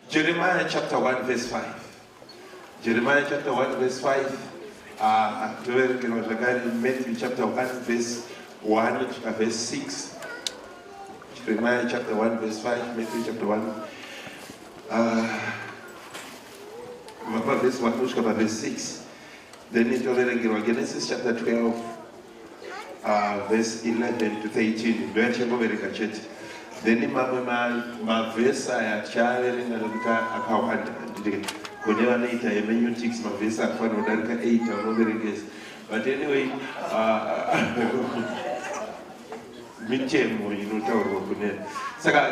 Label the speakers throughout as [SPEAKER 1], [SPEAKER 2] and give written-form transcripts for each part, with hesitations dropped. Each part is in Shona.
[SPEAKER 1] Jeremiah chapter 1 verse 5. Jeremiah chapter 1 verse 5. Matthew chapter 1 verse 1 verse 6. Jeremiah chapter 1 verse 5. Matthew chapter 1 verse 1 verse 6. Then it over Genesis chapter 12 verse 11 to 13. Then my verse I challenge whenever later a menu ticks my verse I find out 8 or whatever it is. But anyway,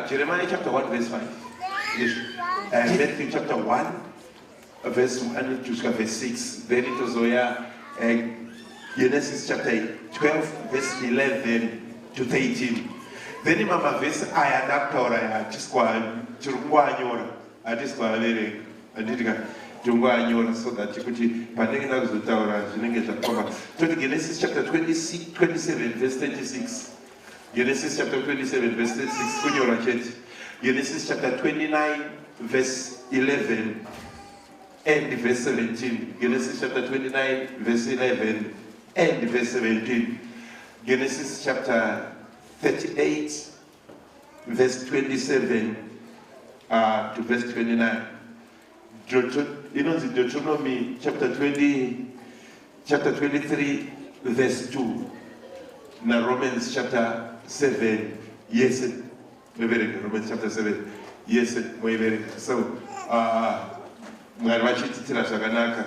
[SPEAKER 1] Jeremiah chapter 1 verse 5. Matthew chapter 1 verse 1 to verse 6. Then it was Genesis chapter 12 verse 11 to 13. Then Mama verse I adapt or I just go Churungwa I just go I did so that you could partake of the tower to Genesis chapter 27 verse 36. Genesis chapter 27 verse 36. Genesis chapter 29 verse 11 and verse 17. Genesis chapter 29 verse 11 and verse 17. Genesis chapter 38 verse 27 to verse 29. Deuteronomy chapter 23 verse 2. Now Romans chapter 7. Yes, Romans chapter 7. Yes, so amen.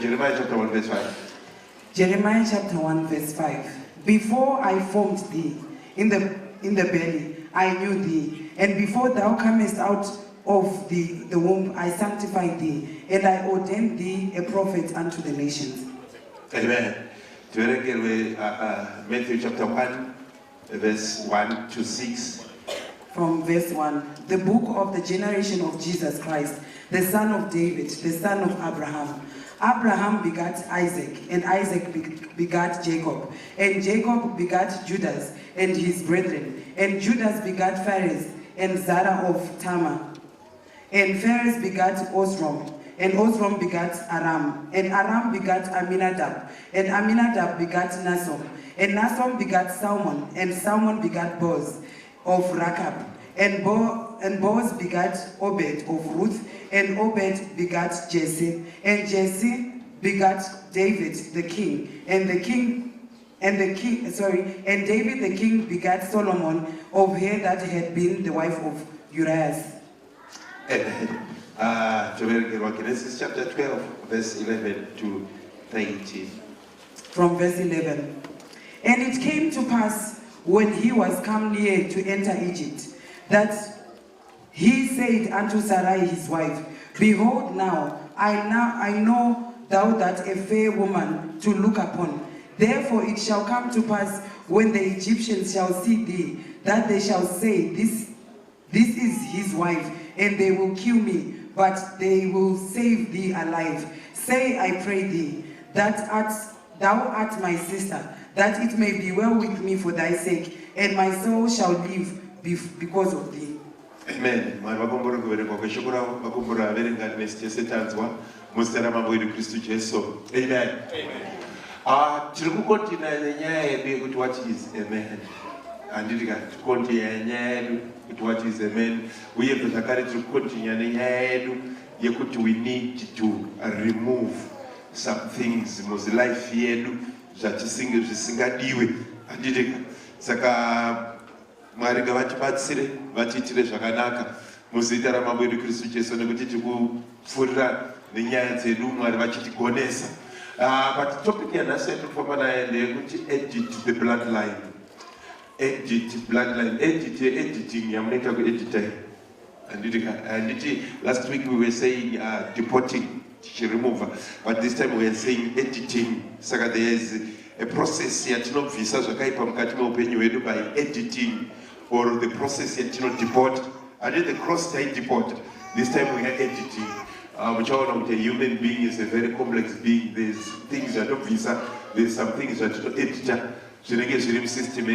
[SPEAKER 1] Jeremiah chapter 1 verse 5.
[SPEAKER 2] Jeremiah chapter 1 verse 5. Before I formed thee in the belly, I knew thee, and before thou camest out of the womb, I sanctified thee, and I ordained thee a prophet unto the nations.
[SPEAKER 1] Amen. Matthew chapter 1 verse 1 to 6.
[SPEAKER 2] From verse 1, the book of the generation of Jesus Christ, the son of David, the son of Abraham. Abraham begat Isaac, and Isaac begat Jacob, and Jacob begat Judas and his brethren, and Judas begat Phares and Zara of Tamar, and Phares begat Osram, and Osram begat Aram, and Aram begat Aminadab, and Aminadab begat Nasom, and Nasom begat Salmon, and Salmon begat Boaz of Rakab, and Boaz begat Obed of Ruth, and Obed begat Jesse, and Jesse begat David the king, and David the king begat Solomon of her that had been the wife of Uriah.
[SPEAKER 1] Genesis chapter 12 verse 11 to 13.
[SPEAKER 2] From verse 11. And it came to pass when he was come near to enter Egypt, that he said unto Sarai his wife, Behold now, I know thou that a fair woman to look upon. Therefore it shall come to pass when the Egyptians shall see thee, that they shall say, This is his wife, and they will kill me, but they will save thee alive. Say, I pray thee, that thou art my sister, that it may be well with me for thy sake, and my soul shall live because of thee.
[SPEAKER 1] Amen. Amen. What is amen? And what is amen? We have to continue. We need to remove some things in life here that is single. Saka Mariga Vachipatsire, Vachitire Shakanaka, Musitara Mabu Christu Jesu, Nugutiku, Fura, the Nyanse, Luma, Vachiti Gonesa. But the topic here, I said for Mana, they're going to edit the bloodline. Edit bloodline, editing, I'm not going to edit. And last week we were saying deporting, remover, but this time we are saying editing. Saka there is a process here to not visa by editing, or the process here to not deport. And then the cross-site deport. This time we are editing. Which all of the human being is a very complex being. There's things that don't visa. There's some things that don't edit. System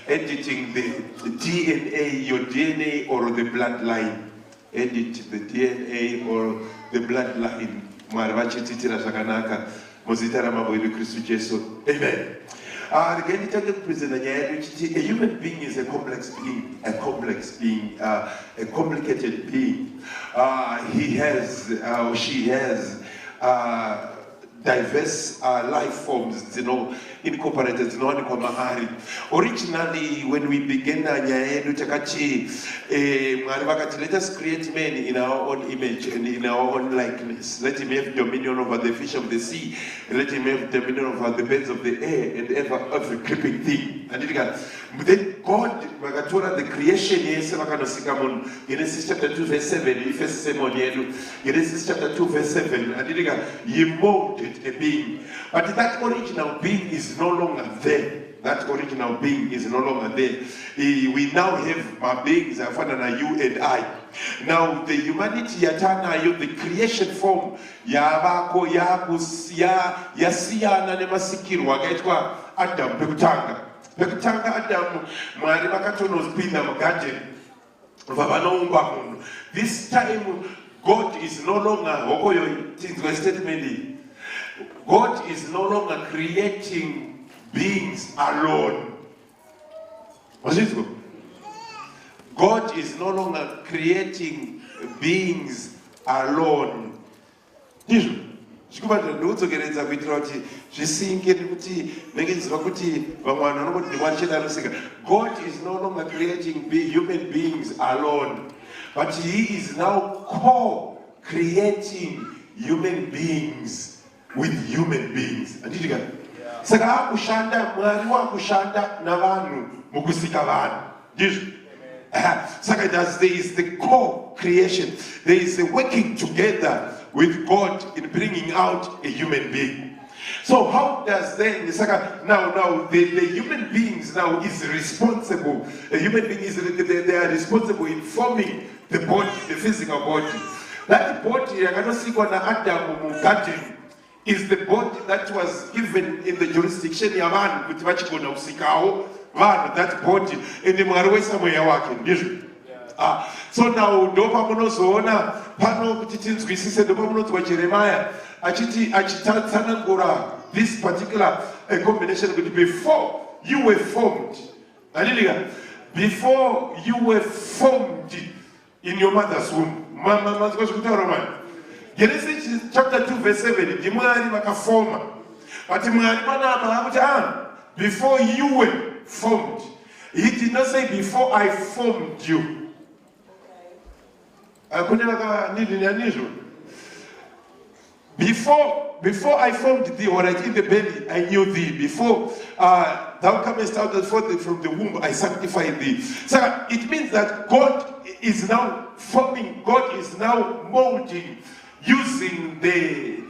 [SPEAKER 1] editing the DNA, your DNA or the bloodline. edit the DNA or the bloodline. Mwari vachititira zvakanaka muzita ramambo vedu Kristu Jesu. Amen. A human being is a complex being, a complicated being. He has, or she has, diverse life forms, incorporated. Originally, when we began, let us create men in our own image and in our own likeness. Let him have dominion over the fish of the sea, and let him have dominion over the birds of the air, and every creeping thing. And then God, the creation, Genesis chapter 2, verse 7, Genesis chapter 2, verse 7, and he molded a being. But that original being is no longer there. That original being is no longer there. We now have my beings, you and I. Now the humanity the creation form yabako yasiyana nemasikirwa gaitwa Adam bekutanga Adam mwari vakatonozipinda mugarden vavanoumba munhu. This time God is no longer God is no longer creating beings alone. God is no longer creating beings alone. God is no longer creating human beings alone, but he is now co-creating human beings with human beings. Saka kushanda mwari wa kushanda na vanhu mukusika vanhu. Saka there is the co-creation. There is a working together with God in bringing out a human being. So how does then now the human beings now is responsible? A human being is they are responsible in forming the body, the physical body. That body Adam garden is the body that was given in the jurisdiction yavan kuti vachigona usikawo vanhu that body ende mwari wesamoya wake ndizvo. So now ndopamunozoona pano kuti tinzwisise ndopamunonzwa Jeremiah achitsanangura this particular combination kuti before you were formed, before you were formed in your mother's womb. Genesis chapter 2 verse 7, but before you were formed. He did not say before I formed you. Before I formed thee, or like in the belly, I knew thee. Before thou comest out from the womb, I sanctified thee. So it means that God is now forming, God is now molding, using the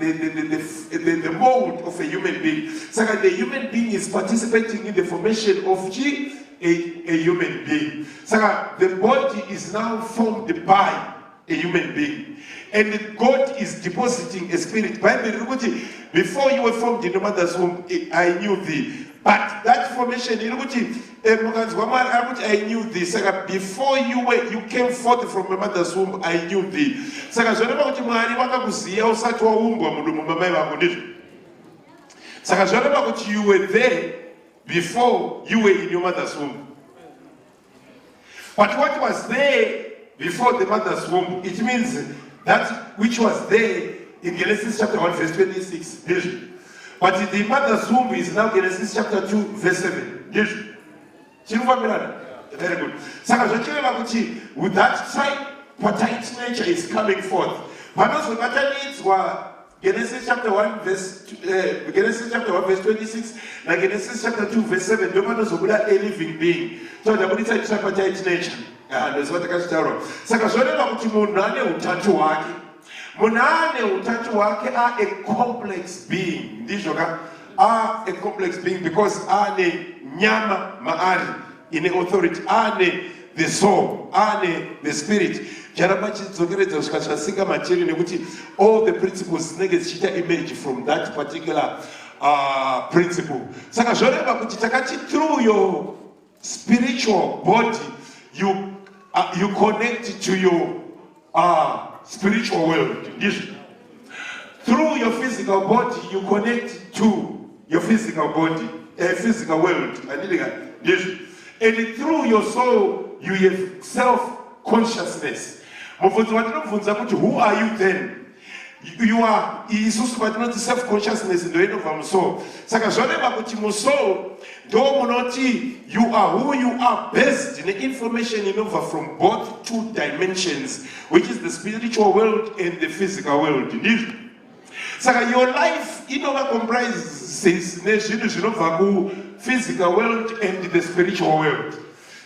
[SPEAKER 1] mold of a human being. So the human being is participating in the formation of a human being. So the body is now formed by a human being. And God is depositing a spirit. Before you were formed in the mother's womb, I knew thee. But that formation, I knew thee. Before you came forth from your mother's womb, I knew thee. You were there before you were in your mother's womb. But what was there before the mother's womb, it means that which was there in Genesis chapter 1 verse 26. But the mother's womb is now Genesis chapter 2 verse 7. Very good. With that tripartite nature is coming forth. Genesis chapter 1 verse 26, like Genesis chapter 2 verse 7, a living being. So the body is tripartite nature. That's what I can tell. Munane utatu wake are a complex being. Are a complex being because ane nyama maari in authority, ane the soul, ane the spirit. All the principles emerge from that particular principle. Through your spiritual body, you connect to your spiritual world. Through your physical body, you connect to your physical body, physical world. And through your soul, you have self-consciousness. Who are you then? You are not self-consciousness in the end of our soul. You are who you are based in the information from both two dimensions, which is the spiritual world and the physical world. Your life comprises the physical world and the spiritual world.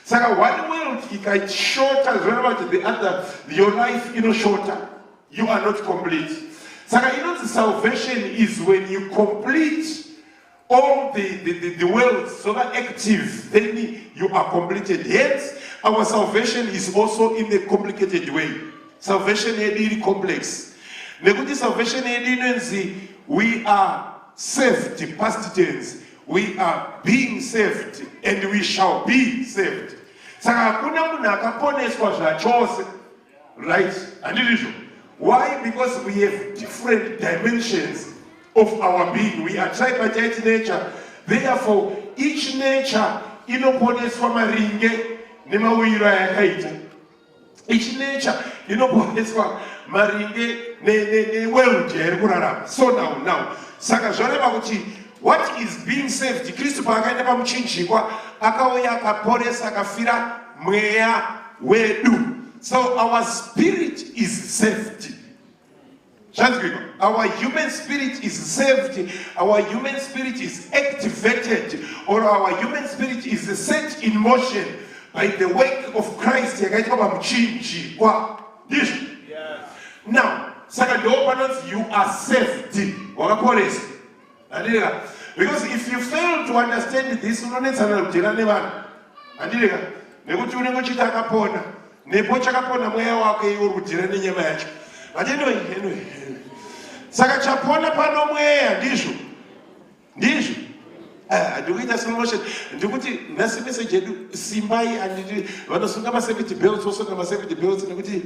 [SPEAKER 1] One world is shorter than the other. Your life shorter. You are not complete. The salvation is when you complete all the worlds so that active, then you are completed. Hence, our salvation is also in a complicated way. Salvation is really complex. Salvation is we are saved, past tense. We are being saved and we shall be saved. Right? Why? Because we have different dimensions of our being. We are tripartite nature. Therefore, each nature inopones from a ringe nemawira yakaita. Each nature inopones from maringe ne world yerikurarama. So now, saka zvareva kuti what is being saved? Kristu paakaenda pamuchinjikwa akauya akaporesa akafira mweya wedu. So our spirit is saved. Our human spirit is saved. Our human spirit is activated, or our human spirit is set in motion by the work of Christ. Now, you are saved. Because if you fail to understand this, but anyway, saka chapona pano mweya ndizvo ndikuita solution ndikuti nhasi message yedu simbai anditi vanosunga ma70 belts vosunga ma70 belts nekuti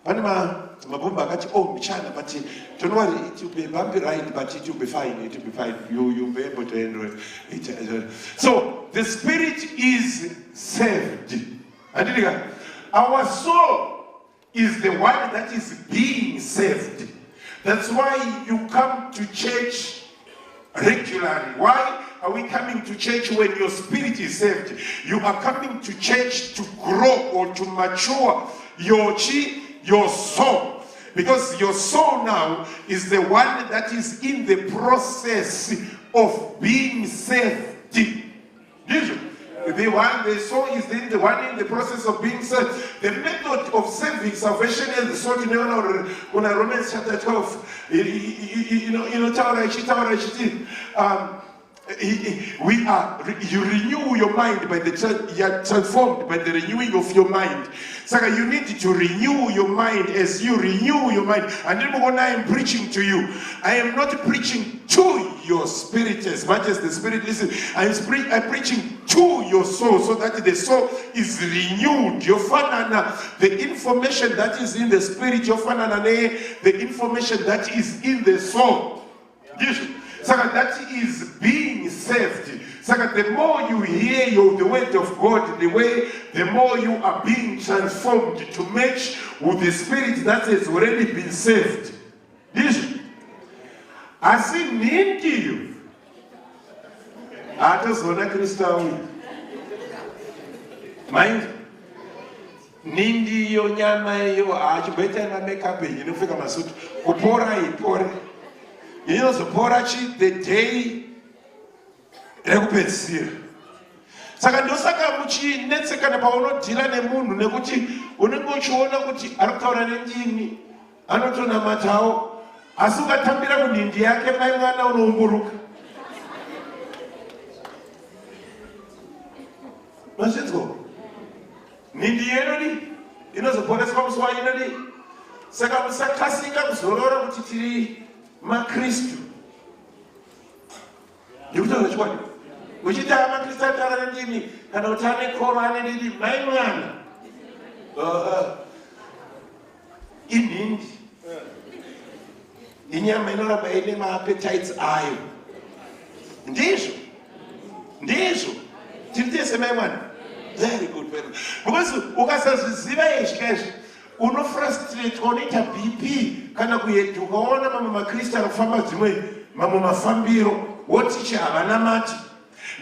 [SPEAKER 1] pane mabhomba akati michana, but don't worry, it will be bumpy ride, but it will be fine. You'll be able to handle it. So the spirit is saved. Our soul is the one that is being saved. That's why you come to church regularly. Why are we coming to church when your spirit is saved? You are coming to church to grow or to mature your soul. Because your soul now is the one that is in the process of being saved. The soul is the one in the process of being saved. The method of saving salvation is the sort in Romans chapter 12. You renew your mind you are transformed by the renewing of your mind. So you need to renew your mind. As you renew your mind, and then when I am preaching to you, I am not preaching to your spirit as much as the spirit listens. I'm preaching to your soul, so that the soul is renewed. The information that is in the spirit, the information that is in the soul. So that is being saved. So the more you hear the word of God, the more you are being transformed to match with the spirit that has already been saved. I see nindi you. Atazona Kristawi. Mind? Nindi yo nyama yo achibeta na makeup inofika masuti. Kupora ipore. The day rekupedzisira. Saka ndosaka muchinetseka paunodhila nemunhu nekuti unenge uchiona kuti ari kutaura nendimi, anotonamatawo, asi ukatambira kunhindi yake mai mwana unoumburuka. Mazvinzwa? Nhindi yenoni inozoporeswa musi wainoni. Saka musakasika kuzorora kuti tiri maKristu. Ndikutaura chikwadi. Uchiti maKristu ataura nendimi kana kuti ane koro ane ndimi mai mwana. inhindi inyama inoramba ine maappetites ayo. Ndizvo tiri tese mai mwana. Very good, very good. Because ukasazviziva izvi unofrustrate, unoita BP kana kuedza ukaona mamwe makristu anofamba dzimwe mamwe mafambiro woti havana mati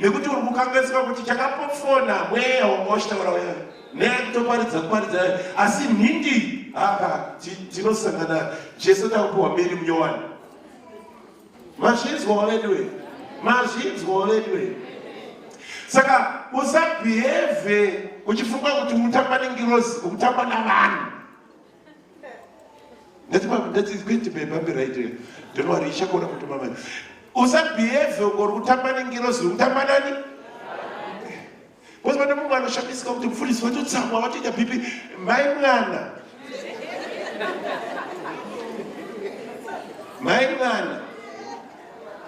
[SPEAKER 1] nekuti uri kukanganisika kuti chakapofona mweya wakaoshitaura wewe nekutoparidza asi nhindi tinosangana jesu takupiwa mberi munyowani. Mazvinzwa already. Saka usabhihevhe uchifunga kuti unotamba nengirozi, unotamba navanhu. That's going to be a baby right here. Don't worry, shakona kuti mama. Usabhihevhe uri kutamba nengirozi, unotamba nani? Because vanhu vanoshandisika kuti mufundisi vatotsamwa vatoita bhipi mai mwana.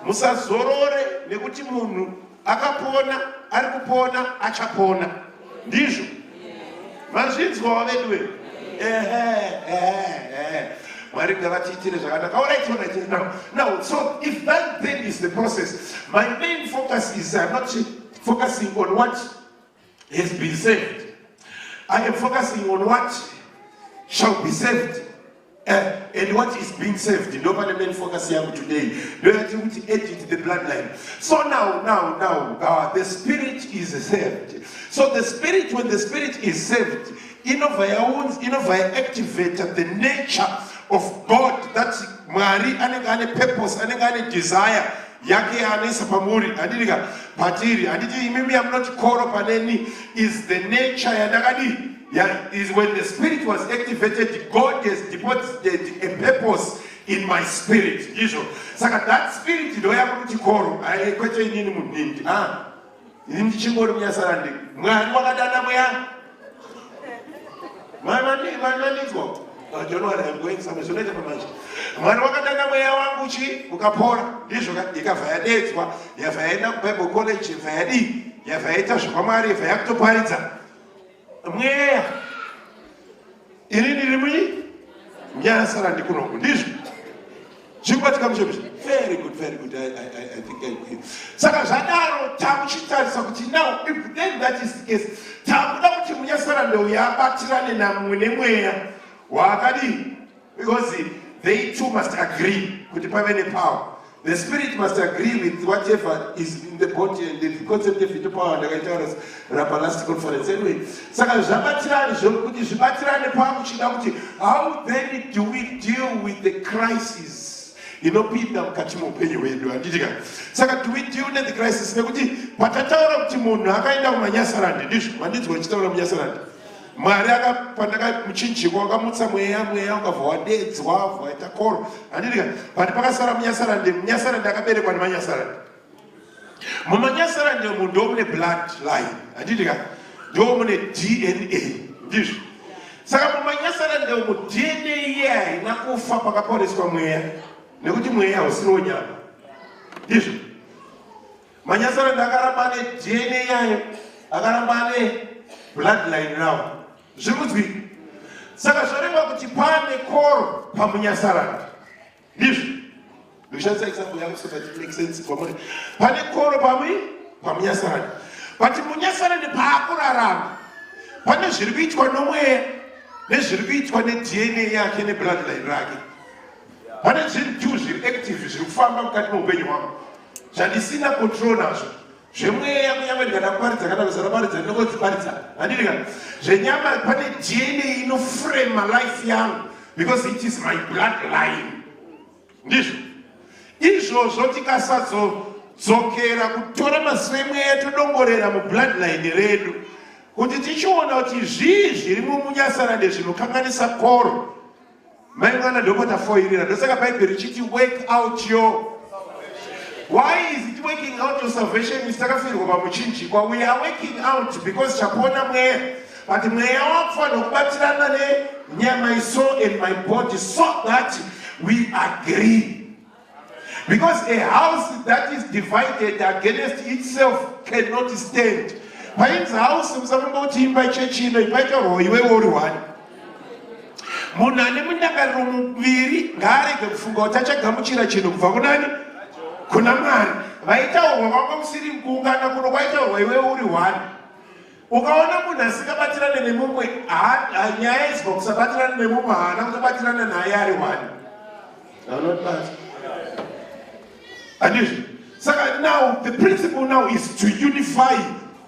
[SPEAKER 1] Musazorore nekuti munhu akapona ari kupona achapona. Ndizvo mazvinzwa vedu. Mwari ngavatiitire zvakanaka. Alright. Now, so if that then is the process, my main focus is I'm not focusing on what has been saved. I am focusing on what shall be saved. And what is being saved. Nobody main focus here today. No activity edit the bloodline. So now, the spirit is saved. So the spirit, when the spirit is saved, activate the nature of God. That Mari anengane purpose, anengane desire. Yake anesa pamuri adiliga patiri aditi maybe I'm not caught up on any is the nature yadagadi. Yeah, is when the spirit was activated, God has deposited a purpose in my spirit. Saka that spirit do yakutikoro aikwete inini munindi. Ini chingoro myasarandi. Mwari wakadana mweya. Mama go. I don't know what I'm going somewhere. So later for much. Mwari wakadana mweya wangu chi ukapora. Ndizvo ikavayadetswa yavaenda kuBible college yavaita zvokwamari yavakutoparidza. Mweya inini rimui nyasara ndikunoku ndizvo zvikubatika mushomizvo. Very good. I think I agree. Saka zvadaro takuchitarisa kuti now if then that is the case takuda kuti munyasara ndeuya abatirane namumwe nemweya waakadii, because they two must agree kuti pave nepower. The spirit must agree with whatever is in the body, and the concept of it power ndakaitaura last conference anyway. Saka zvabatirane zvokuti zvibatirane pakuchida kuti how then do we deal with the crisis inopinda mukati muupenyu hwedu, handitika. Saka do we deal with the crisis nekuti patataura kuti munhu akaenda kumanyasarandi, ndizvo mandinzwa uchitaura munyasarandi. Mwari pandaka muchinjiko wakamutsa mweya ukabva wadedzwa waita koro, handitika. Pati pakasara munyasarandi akaberekwa nemanyasarandi. Mumanyasarandi umu ndo mune bloodline, handitika. Ndo mune DNA, ndizvo. Saka mumanyasarandi umu DNA haina kufa pakaporeswa mweya, nekuti mweya hausiriwo nyama, ndizvo. Manyasarandi akaramba DNA yayo, akaramba bloodline rawo. Zvirikuzwika. Saka zvoreva kuti pane koro pamunyasarandi, ndizvo. Ndoshandisa example yangu so that it makes sense for me. Pane koro pamunyasarandi. But munyasarandi paakurarama pane zviri kuitwa nomweya nezviri kuitwa neDNA yake nebloodline rake. Pane zvinhu zviri active zviri kufamba mukati muupenyu hwangu zvandisina control nazvo. Zvemweya kunyange ndikadakuparidza kana kusadaparidza ndinokodziparidza, handitika. Zvenyama pane DNA inoframe life yangu because it is my bloodline, ndizvo. Izvozvo tikasazodzokera kutora masure mweya todongorera mubloodline redu kuti tichiona kuti zvii zviri mumunyasarandi zvinokanganisa koro. Mai mwana ndopota foirira. Ndosaka Bhaibheri richiti work out your. Why is it working out your salvation? Istakafirwa pamuchinjikwa. We are working out because chapona mweya. But mweya wakufana kubatirana nenyama iso and my body so that we agree. Because a house that is divided against itself cannot stand. Pain's house, msafamba kuti imba church ino ipaita roho iwe uri one. munhu ane mundangariro muviri ngaarege kufunga kuti achagamuchira chinhu kubva kunani kuna Mwari. Vaitaurwa kwanga kusiri kuungana kuno kwaitaurwa iwe uri one. Ukaona munhu asikabatirane nemumwe nyaya izwa kusabatirana nemumwe haana kutobatirana naye ari one. So now the principle now is to unify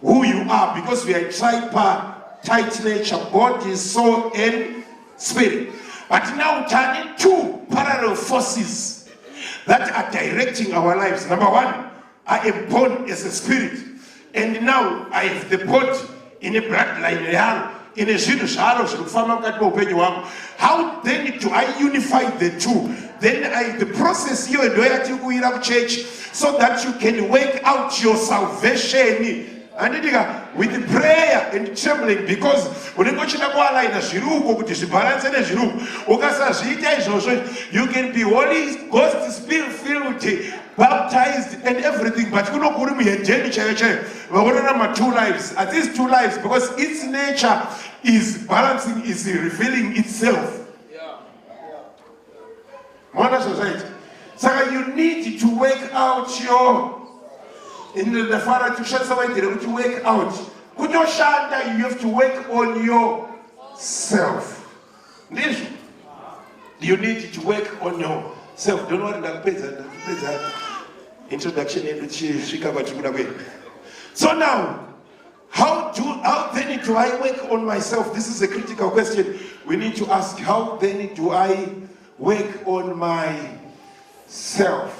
[SPEAKER 1] who you are, because we are tripartite nature, body, soul, and spirit. But now turning two parallel forces that are directing our lives. Number one, I am born as a spirit, and now I have the body in a bloodline, in a how then do I unify the two? Then the process here and church, so that you can work out your salvation. And with prayer and trembling, because when you go to the you can be Holy Ghost Spirit filled, baptized, and everything. But you know, two lives. At least two lives, because its nature is balancing, is revealing itself. So you need to work out your. In the Father to share something to work out. Could you shanda? You have to work on yourself. You need to work on yourself. Don't worry, that introduction. So now, how then do I work on myself? This is a critical question. We need to ask, how then do I work on myself?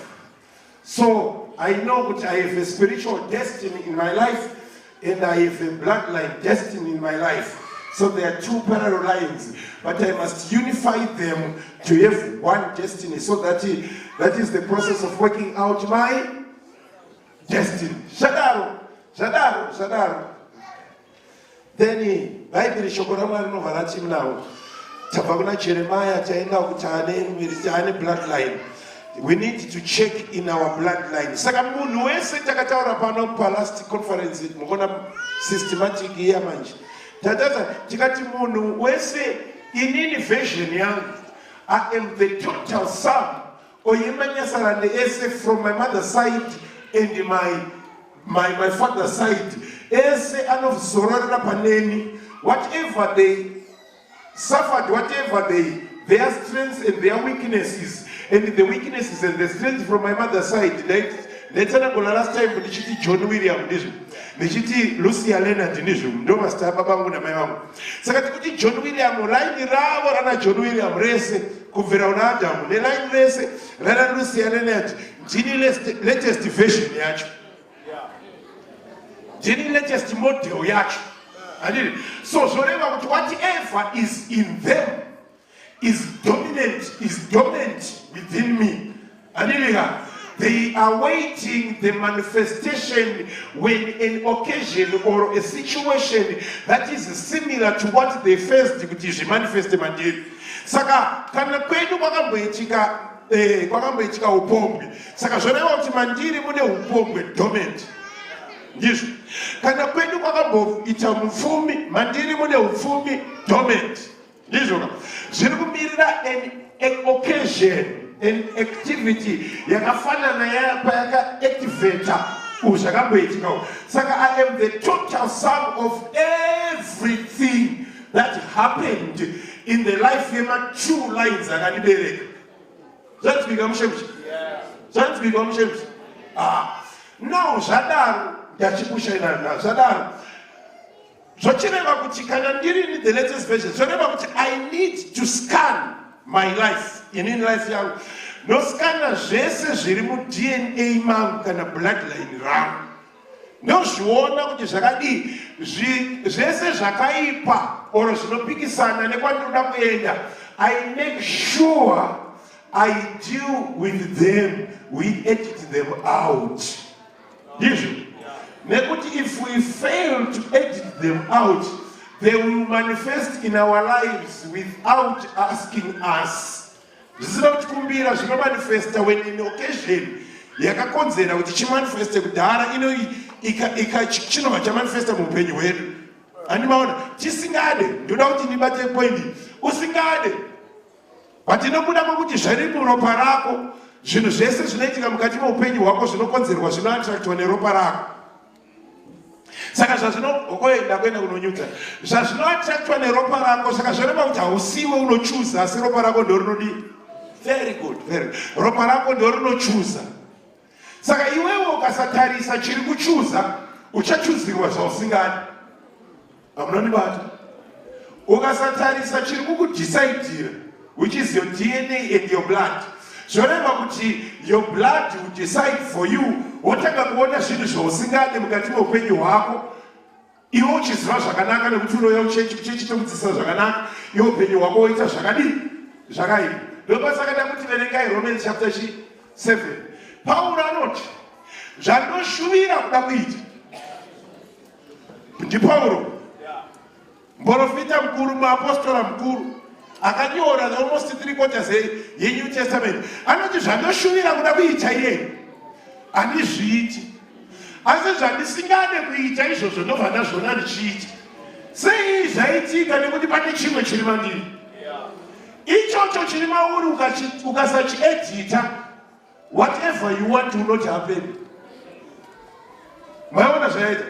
[SPEAKER 1] So I know that I have a spiritual destiny in my life, and I have a bloodline destiny in my life. So there are two parallel lines, but I must unify them to have one destiny. So that is the process of working out my destiny. Shadaru. Then Bible shokorama no varachim now. Tabaguna Jeremiah taenda kutane bloodline. We need to check in our bloodline. Saka munhu wese takataura pano last conference mukona systematic year manje. Tataza tikati munhu wese inini version yangu. I am the total sum oyemanyasarande ese from my mother's side and my father's side. Ese anozorora paneni, whatever they suffered, whatever their strengths and their weaknesses. And the weaknesses and the strength from my mother's side, let's go last time with John William, Lucia Leonard, no master Babangu and my mom. Sakati John William, line Rana John William race, Kuveronadam, the line race, Rana Lucia Leonard, Ginny latest version, Yach. Ginny latest motto, Yach. So, whatever is in them is dominant within me. They are waiting the manifestation when an occasion or a situation that is similar to what they faced kuti manifest mandiri. Saka kana kwedu kwakamboitika upombe. Saka zvoreva kuti mandiri mune upombe dominant. Ndizvo. Kana kwedu kwakamboita mupfumi, mandiri mune upfumi dominant. Zviri kumirira an occasion, an activity yakafanana yakaactivata uzvakamboitikawo. Saka I am the total sum of everything that happened in the life yema two lines akandibereka. Zvanzwika mushemshi? Zvanzwika mushemshi? Now zvadaro ndachipushaina zvadaro. The latest version. I need to scan my life. In life, no scanner, DNA man can a bloodline ram. No shuona kuti zvakadi zvese zvakaipa or zvinopikisana nekwandinoda kuenda. I make sure I deal with them. We edit them out. If we fail to edit them out, they will manifest in our lives without asking us. This is not kumbira zvino manifest when in occasion yakakonzera kuti chimanifeste kudhara ino chinobva chamanifesta muupenyu hwedu. Handimaona tisingade, ndoda kuti ndibate point, usingade but inobuda kuti zviri muropa rako zvinhu zvese zvinoitika mukati meupenyu hwako zvinokonzerwa zvinoattractwa neropa rako. Saka zvazvinoenda kuenda kunonyudza zvazvinoattractwa neropa rako, saka zvoreva kuti hausiwe unochuza asi ropa rako ndorinodii. Very good, very good. Ropa rako ndorinochuza. Saka iwewe ukasatarisa chiri kuchuza uchachuzirwa zvausingadi. Amunondibata? Ukasatarisa chiri kukudecideira, which is your DNA and your blood. Zvoreva kuti your blood will decide for you. Wotanga kuona zvinhu zvausingadi mukati meupenyu hwako. Iwe uchiziva zvakanaka nekuti unouya kuchechi tokudzidzisa zvakanaka, iwe upenyu hwako woita zvakadii? Zvakaipa. Ndopasakada kuti verengai Romans chapter 7. Pauro anoti zvandoshuvira kuda kuita. NdiPauro, muprofita mukuru, muapostora mukuru, akanyora almost 3/4 yeNew Testament. Anoti zvandoshuvira kuda kuita iye handizviiti, asi zvandisingade kuita izvozvo ndobva ndazviona ndichiita. Sei zvaitika? Nekuti pane chimwe chiri mandiri. Ichocho chiri mauri ukasachiedita, whatever you want will not happen. Mwaona zvaita?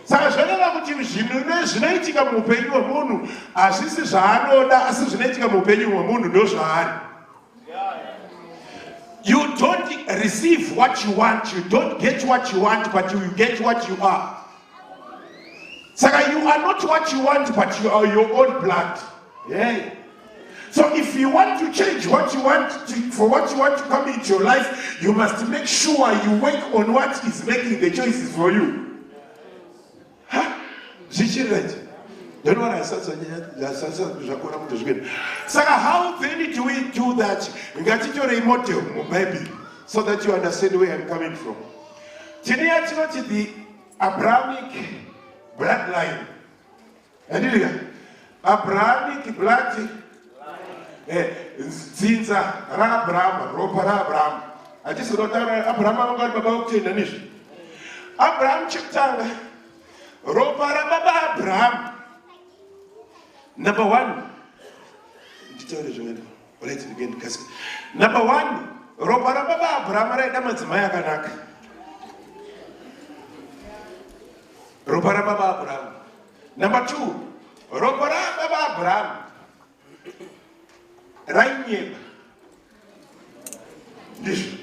[SPEAKER 1] Saka zvoreva kuti zvinhu zvinoitika muupenyu hwemunhu hazvisi zvaanoda, asi zvinoitika muupenyu hwemunhu ndozvaari. You don't receive what you want, you don't get what you want, but you get what you are. Saka you are not what you want, but you are your own blood. Yeah. So if you want to change what you want for what you want to come into your life, you must make sure you work on what is making the choices for you. Huh? Don't know what I said. So how then do we do that? We got to a model, maybe, so that you understand where I'm coming from. Today I taught you the Abrahamic bloodline. And Abrahamic bloodline. Zinza Abraham, ropa Abraham. I just wrote down Abraham about Abraham chiptanga ropa Abraham. Number one, number one, ropa Abraham right now madzimai akanaka. Ropa Abraham. Number two, ropa Abraham. Rainyeba ndizvo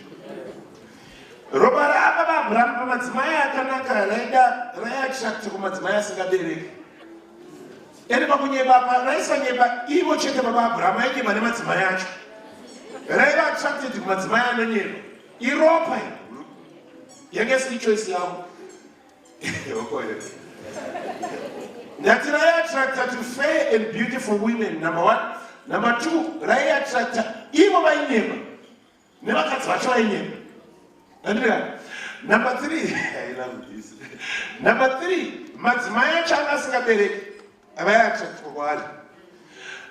[SPEAKER 1] ropa raAbraham pamadzimai akanaka raiattracta kumadzimai asingabereki. Ende pakunyeba apa raisanyeba ivo chete baba Abraham ainyeba nemadzimai acho, raiva attracted kumadzimai anonyeba. Iropa yange isiri choice yavo. Ndati raiattracta to fair and beautiful women, number one. Number two, raya attractor ivo vainema nevakadzi vacho vainema. Number three, I love this. Number three, madzimai acho anga asingabereki avaiattractwa kwaari.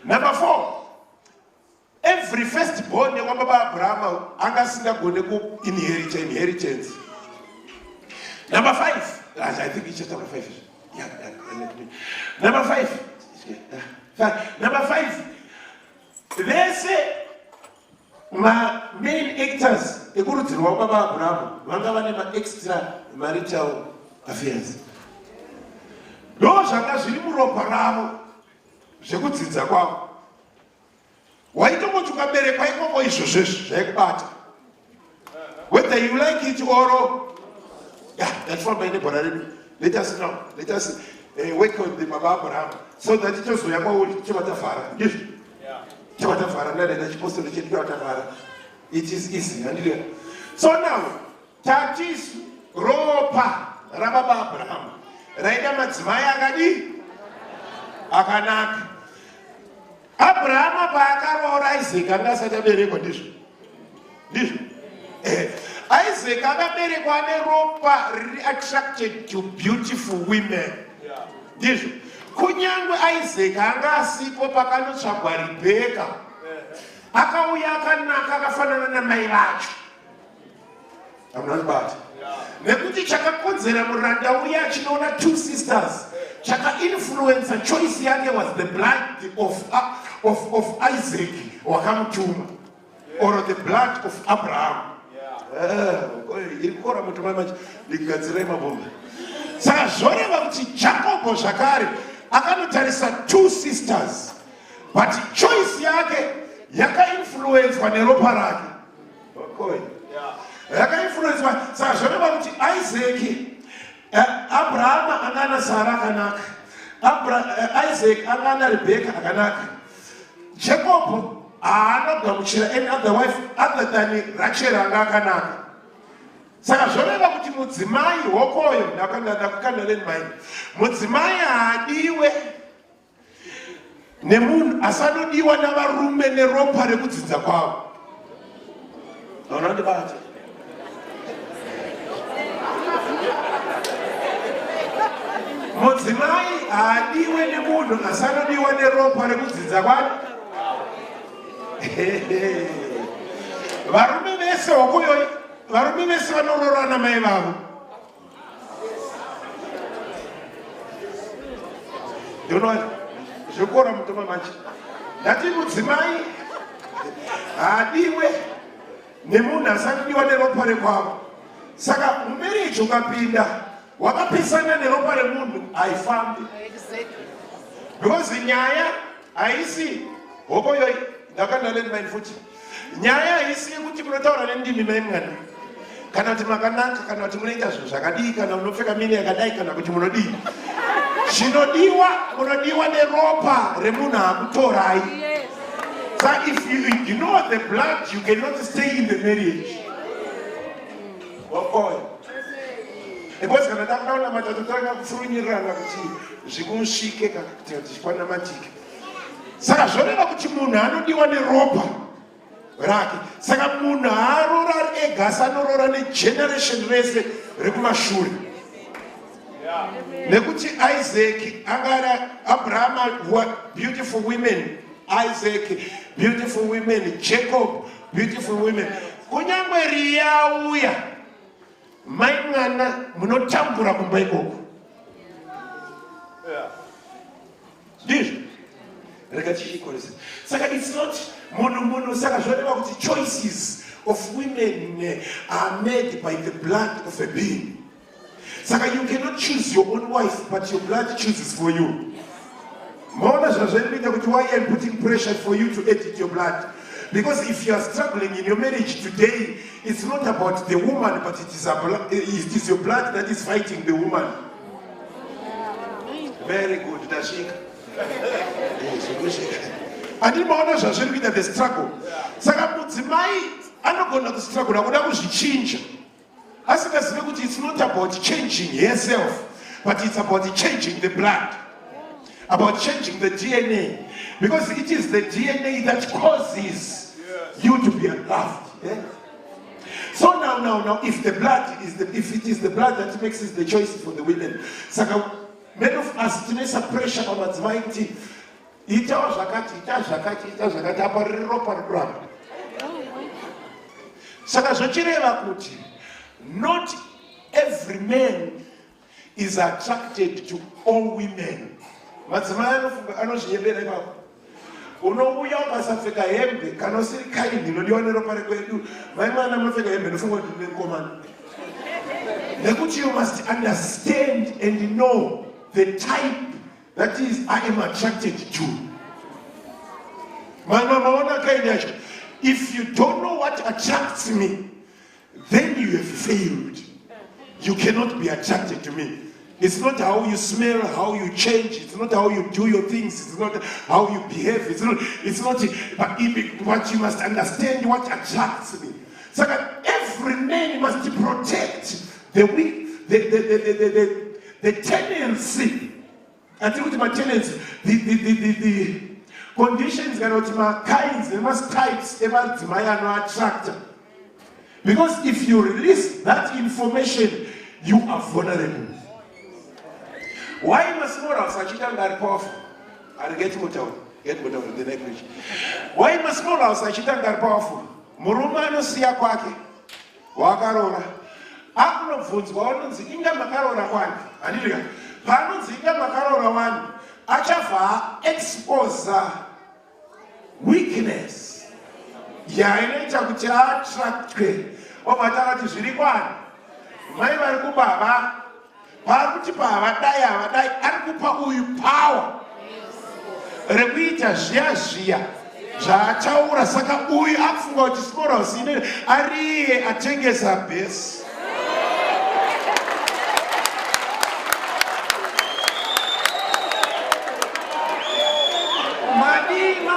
[SPEAKER 1] Number four, every firstborn yakwababa Abraham anga asingagone inheritance. Number five, I think it's just number 5. Yeah. Number 5. Number 5. Vese main actors ekurudzirwa kwababa Abraham vanga vane extra marital affairs. Ndo zvanga zviri muropa ravo zvekudzidza kwavo. Waitongoti ukaberekwa ikoko izvozvezvo zvaikubata. Whether you like it or that's what my neighbor. Let us know. Let us work on the Baba Abraham so that it also it is easy. So now, that is ropa Rababa Abraham. Raida Matsmaya Gadi Akanak Abraham Bakar or Isaac, and that's a very condition. Isaac anga berekwane ropa attracted to beautiful women. Ndizvo. Kunyangwe Isaac anga asipo pakanotsvagwa Rebecca. Akauya akanaka akafanana namai vacho. I'm not bad. Nekuti chakakodzera muranda uya achinoona two sisters. Chaka influencer choice yake was the blood of Isaac. wakamutuma, or the blood of Abraham. Irikora mutu manje ligadzira mabomba. Saka zvoreva kuti Jacob zvakare akanotarisa 2 sisters, but choice yake yakainfluenced neropa rake. Yakainfluenced, saka zvoreva kuti Isaac, Abraham angana Sarah akanaka, Isaac angana Rebecca akanaka. Jacob anagamuchira any other wife other than Rachel akanaka. Saka zvoreva kuti mudzimai wokoyo ndakukanda leni mai, mudzimai adiwe nemunhu asanodiwa navarume neropa rekudzidza kwavo. Unondibata? Mudzimai adiwe nemunhu asanodiwa neropa rekudzidza kwavo. Varume vese wokoyo, varume vese vanororana mai vavo. Zvikora mutoma manje. Ndati mudzimai adiwe nemunhu asanodiwa neropa rekwavo. Saka mumarriage ukapinda wakapesana neropa remunhu haifambi. Because nyaya haisi hokoyo ndakanda leni mai futi. Nyaya haisi yekuti munotaura nendimi mai mwana. Kana kuti makanaka, kana kuti munoita zvinhu zvakadii, kana munopfeka mini yakadai, kana kuti munodii. Munodiwa neropa remunhu akutorai. So if you ignore the blood, you cannot stay in the marriage. Because kana takaona matatu tanga kufurunyirana kuti zvikumusvike kana kuti zvikwanamatike. Saka zvoreva kuti munhu anodiwa neropa rake. Saka munhu haarora ega, asanorora negeneration rese rekumashure. Nekuti Isaac angara Abraham beautiful women, Isaac beautiful women, Jacob beautiful women. Kunyangwe riyauya mai mwana munotambura kumba ikoko. Ndizvo rega tichikoresa. Saka it's not munhu saka zvoreva kuti choices of women are made by the blood of a being. Saka you cannot choose your own wife, but your blood chooses for you. Why I'm putting pressure for you to edit your blood? Because if you are struggling in your marriage today, it's not about the woman, but it is your blood that is fighting the woman. Very good, Dashika. I didn't want to show you the struggle. Saka mudzimai anogona kustruggle nakuda kuzvichinja. It's not about changing herself, but it's about changing the blood, about changing the DNA, because it is the DNA that causes you to be unloved. Yeah? So now, if the blood is if it is the blood that makes it the choice for the women, so many of us place a pressure on us mighty. Not every man is attracted to all women. Unouya ukasapfeka hembe kana usiri kaindi inodiwa neropa rekwedu, mai mwana munopfeka hembe ndofunga kuti munekomana. Nekuti you must understand and know the type that is I am attracted to. If you don't know what attracts me, then you have failed. You cannot be attracted to me. It's not how you smell, how you change. It's not how you do your things. It's not how you behave. It's not. But you must understand what attracts me. So that every man must protect the weak, the tendency. I think my tendency, the conditions and my kinds, the must types about my attractor. Because if you release that information, you are vulnerable. Why must morals actually that powerful? I'll get to the next page. Why must morals actually that powerful? Murumano siya kwake wakarora akunobvunzwa wanonzi inga makarora kwani andika panonzi inga makarora wani achabva expose weakness yainoita kuti atractwe obva kuti zviri kwani mai vari kubaba vari kuti baba dai havadai ari kupa uyu power rekuita zviya zviya zvaataura. Saka uyu akufunga kuti smallhouse ine ari iye atengesa bhesi.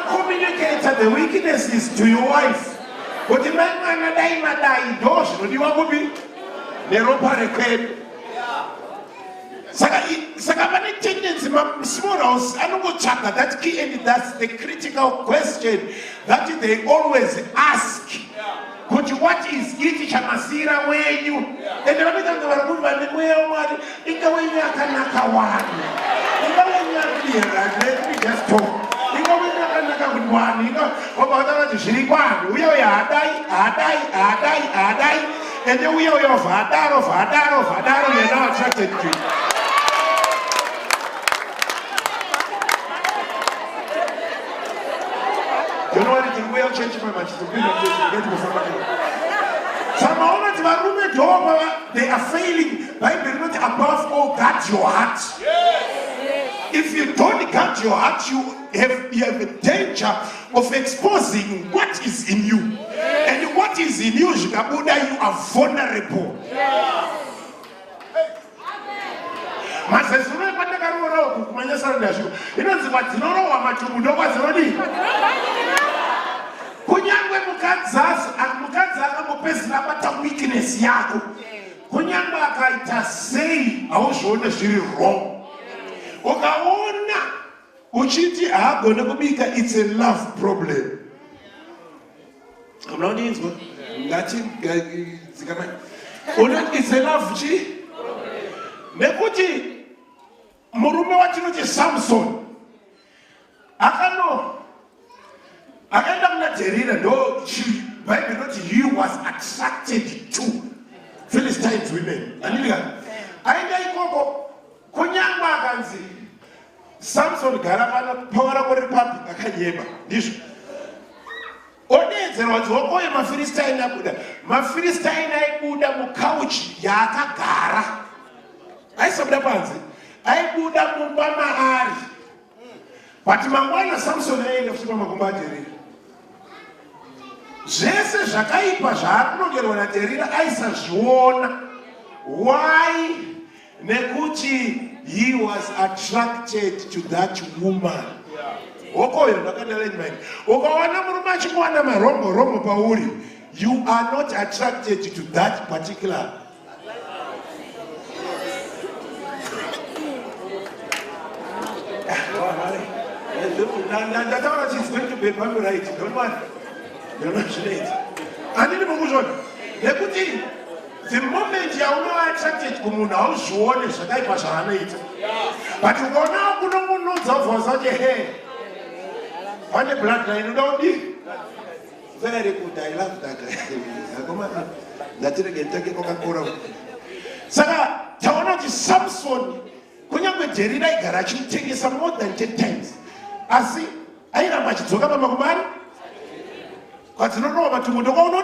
[SPEAKER 1] Communicator, the weakness is to your wife. Kuti mwana dai madai ndo zvinodiwa kupi neropa rekwedu. Saka pane tendency smallhouse anongotsvaga that key, and that's the critical question that they always ask. Kuti what is it chamasira wenyu? Ende vanoita kuti vari kuti vane mweya wamwari inga wenyu yakanaka wani, inga wenyu yakudira. Let me just talk. Inga wenyu yakanaka kuti wani, inga wabva kuti zviri kwani, uya uya hadai, ende uya uya vhadaro, you're now attracted to it. You know what it is? We are changing my mind. They are failing. Bible not above all guard your heart. Yes. If you don't guard your heart, you have a danger of exposing what is in you. Yes. And what is in you, you are vulnerable. Yes. Kunyangwe mukadzi akangopedzisira abata weakness yako, kunyangwe akaita sei hauzvione zviri wrong. Ukaona uchiti haagone kubika, it's a love problem. Unaonizwa? Ngati it's a love problem. Nekuti murume watinoti Samson akaenda kuna Delila, ndo Bible not he was attracted to Philistine women. Aenda ikoko kunyangwa akanzi Samson gara pana pawara ko republic akanyema ndizvo odedzerwa kuti okoye maFilistine abuda. maFilistine aibuda mukauchi yaakagara, aisabuda panze, aibuda mumba maari. But mangwana Samson aenda kusvika makumba aDelila. Zvese zvakaipa zvaakunogerwa naDelila aisazviona. Why? Nekuti he was attracted to that woman. Okoyo ndakadala imani. Ukaona murume achikuwana marombo pauri, you are not attracted to that particular. That's it's going to be right. Don't worry. You're not late. I need to move on. The moment you are attracted to Muna, you is a type of Shanate. But you go now, you don't know for such a hair. On the bloodline, you don't need. Very good, I love that. That's it again, take a Coca-Cola. Saka, Tawana is Samson. When you're with Jerry, I got you take some more than 10 times. I see, I know much to come about. But no, but you don't know.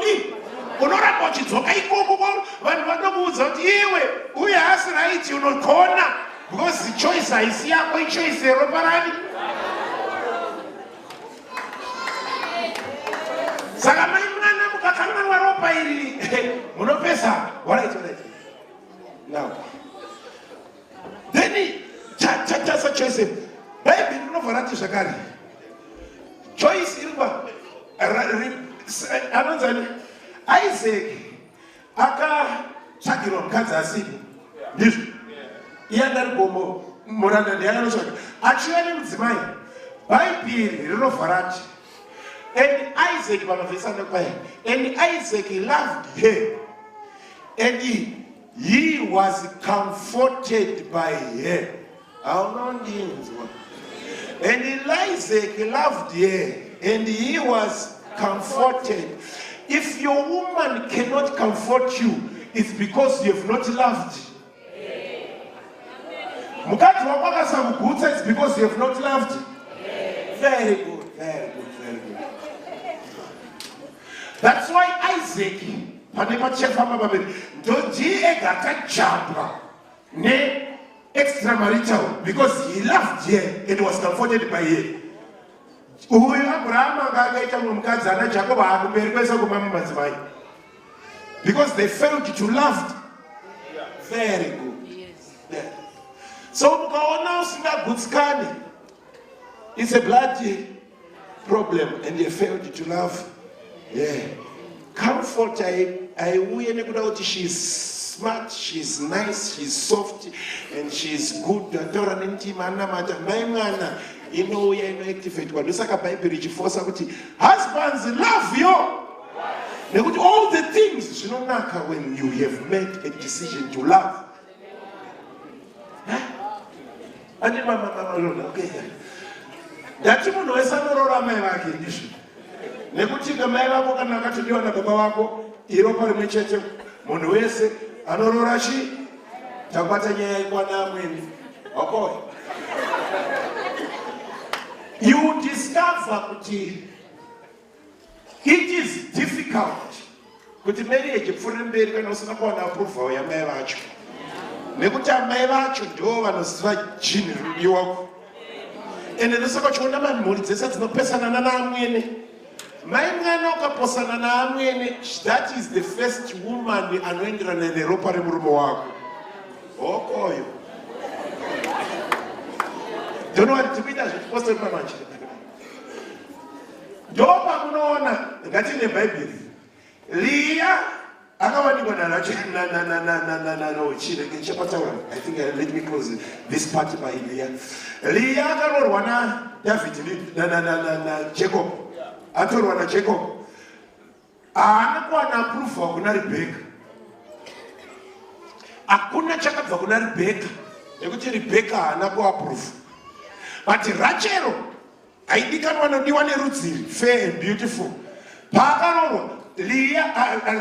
[SPEAKER 1] Unora mochi tsoka ikoko vanhu vanomuudza kuti iwe uye hasi right unokona because choice haisi yako, ichoice yeropa rani. Saka mai mwana mukakanganwa ropa iri munopesa. Alright. Now then tasa choice baby unovharati zvakare choice iripa anonzani Isaac akatsvagirwa mukadzi asipo ndizvo iye andari gombo muranda ndiyakanotsvaga achiva nemudzimai. Bhaibheri rinovharati and Isaac pamavhesi anokwayo and Isaac loved her and he was comforted by her. Aunondinzwa. And Isaac loved her and he was comforted. If your woman cannot comfort you, it's because you have not loved. Mukati wako akasakugutsa, it's because you have not loved. Very good, very good, very good. That's why Isaac, extramarital, because he loved her and was comforted by her. Because they failed to love. Very good. Yes. Yeah. So it's a blood problem and they failed to love. Yeah. Comfort, she's smart, she's nice, she's soft, and she's good. Husbands love you. All the things when you have made a decision to love. You discover it is difficult kuti marriage pfuure mberi kana usina kuwana approval yamai vacho nekuti amai vacho ndo vanoziva jini rudiwako ende ndosaka chiona mamhuri dzese dzinopesana naamwene mai mwana ukaposana naamwene, that is the first woman anoenderana neropa remurume wako okoyo don't want to be that supposed to be much. Dopa kunoona ngati nebhaibheri Leah akawanikwa chapter 1. I think let me close this part by Leah. Leah akarorwa na David na Jacob. Atorwa na Jacob. Anakuwa na approval kuna Rebecca. Hakuna chakabva kuna Rebecca. Nekuti Rebecca anakuwa approve. But Rachel aidikanwa nodiwa nerudziri fair and beautiful. Pakarorwa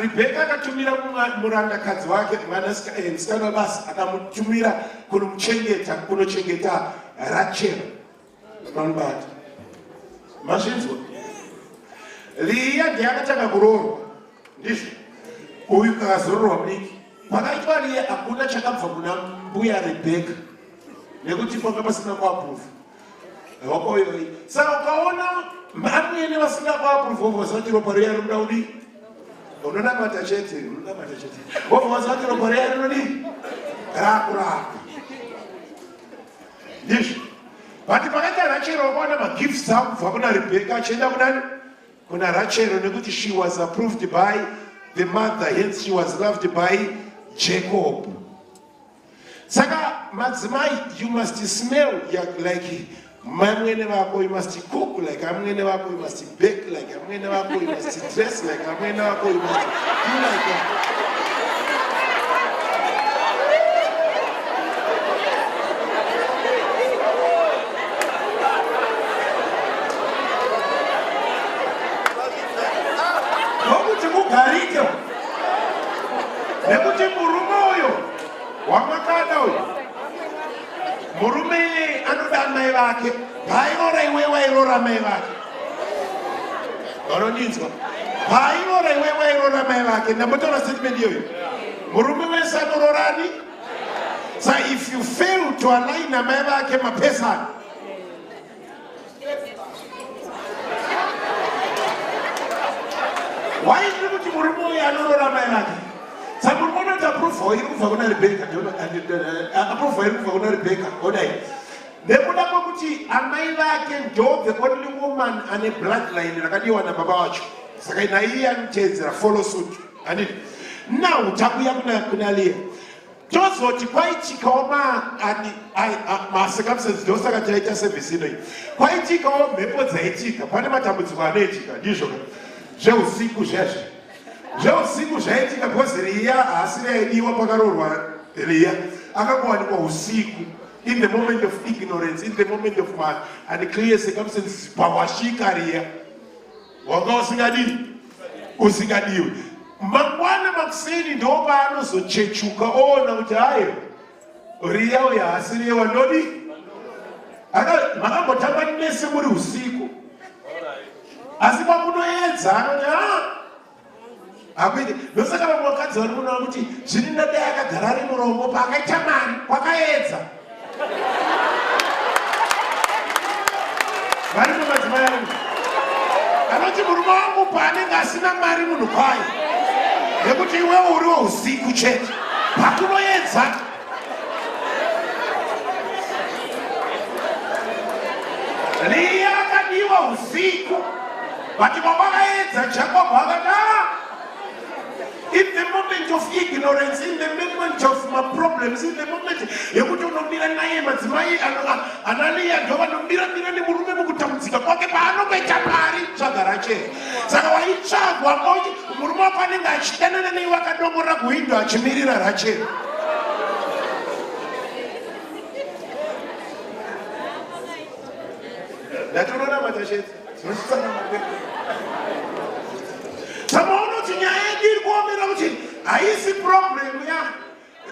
[SPEAKER 1] Rebecca akatumira murandakadzi wake mwanasikana basi akamutumira kunochengeta Rachel. Randburg. Mazvinzwa? Leah ndiye akatanga kuroorwa. Ndizvo. Uyu akazororwa mudiki. Pakaitwa Leah hakuna chakabva kuna mbuya Rebecca. Nekuti panga pasina kuapprove. Wakoyoyi. Saka ukaona mamwene vasina kuapprove vasati ropa riya rinoda unonamata chete. Vasati ropa riya rinodi rakurapa. Ndizvo. But pakaita Rachel wakaona magifts akubva kuna Rebecca achienda kunani? Kuna Rachel nekuti she was approved by the mother, hence she was loved by Jacob. Saka madzimai, you must smell like mamwene vako, you must cook like amwene vako, you must bake like amwene vako, you must dress like amwene vako, you must do like that. Nekuti murume uyo wamakada uyo murume anoda mai vake pairora iwe wairora mai vake vanondinzwa pairora iwe wairora mai vake ndambotaura statement iyoyo murume wese anororani. So if you fail to align na mai vake mapesana why is kuti murume uyo anorora mai vake. Some women approve for you for Rebecca. Approve for you for Rebecca. They put up a Amaya can do the only woman and a bloodline. Rakadiwa na babawacho. Sakaina and Chezra follow suit. And it now Takuya Kunalia. Just what you quite Chikoma and my circumstances, those are the service. Quite Chikoma, Maple Zaitika, Panamatabuzuanetica, usually. Joe Siku Jesh. Já usiku gente depois Leah asiliwa pakarorwa Leah akakuwa kwa usiku in the moment of ignorance, in the moment of man and clear circumstances pawashika Leah wanga usigadiwe mangwana makuseni ndo panozochechuka ona kuti hayo Leah uya asiliwa ndodi makambotamba nese muri usiku asi kwakunoedza anoti Akwende ndosaka vamwakadzi vari muno kuti zviri ndade akagara ari murongo paakaita mari kwakaedza vari mumadzimai angu anoti murume wangu paanenge asina mari munhu kwayo nekuti iwewo uriwo usiku chete pakunoedza liya akadiwa usiku vati kwavakaedza Jacob akati in the moment of ignorance, in the moment of my problems, in the moment yekuti unomira naye madzimai analiya ndo vanomira nemurume mukutambudzika kwake paanokuita mari zvagara chete. Saka waitsvagwa mochi murume wako anenge achidanana neiwe akadongorera kuwindo achimirira rachena. Ndatoona matasheti zvinositsana mapeko. Samaona kuti nyaya yedu iri kuomera kuti haisi problem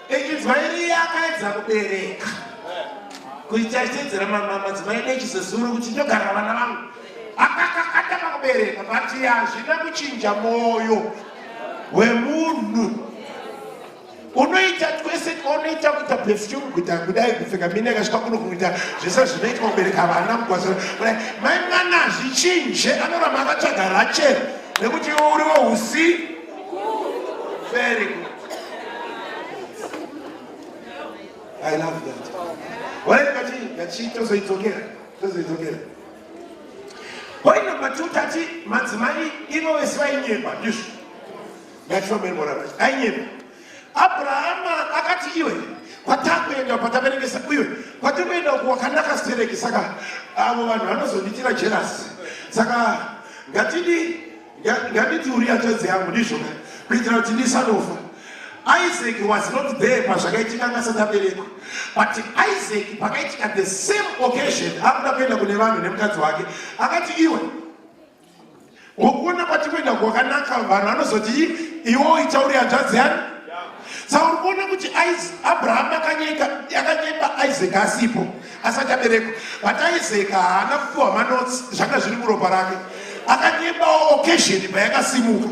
[SPEAKER 1] Israeli yakaedza kubereka kuita achitedzera madzimai nechizezuru kuti ndogara vana vangu akakakata pakubereka but hazvina kuchinja moyo wemunhu. Unoita twese unoita kuita perfume kuita kudai kupfeka mine yakasvika kuno kuita zvese zvinoitwa kubereka vana mugwazo mai mwana hazvichinje anoramba akatsvaga rachel nekuti uriwo usi. Very good. I love that. Wale ngachi tozoidzokera. Point number 2 tati madzimai inovese vainyemba ndizvo. Ngatifambei muramba. Ainyemba. Abrahama akati iwe kwatakuenda pataberengesa iwe kwatakuenda kwakanaka stereki saka avo vanhu vanozonditira jealous. Saka ngatiti uri atadzi yangu ndizvo kuitira kuti ndisanofa. Isaac was not there pazvakaitika ngasati aberekwa, but Isaac pakaitika the same occasion akuda kuenda kune vanhu nemukadzi wake akati iwe ngokuona kwatikuenda kwakanaka vanhu vanozoti iwo ita uri hanzvadzi yani. Saka uri kuona kuti Abraham akanyemba Isaac asipo asati aberekwa, but Isaac haana kupiwa manotsi zvanga zviri muropa rake, akanyembawo occasion payakasimuka.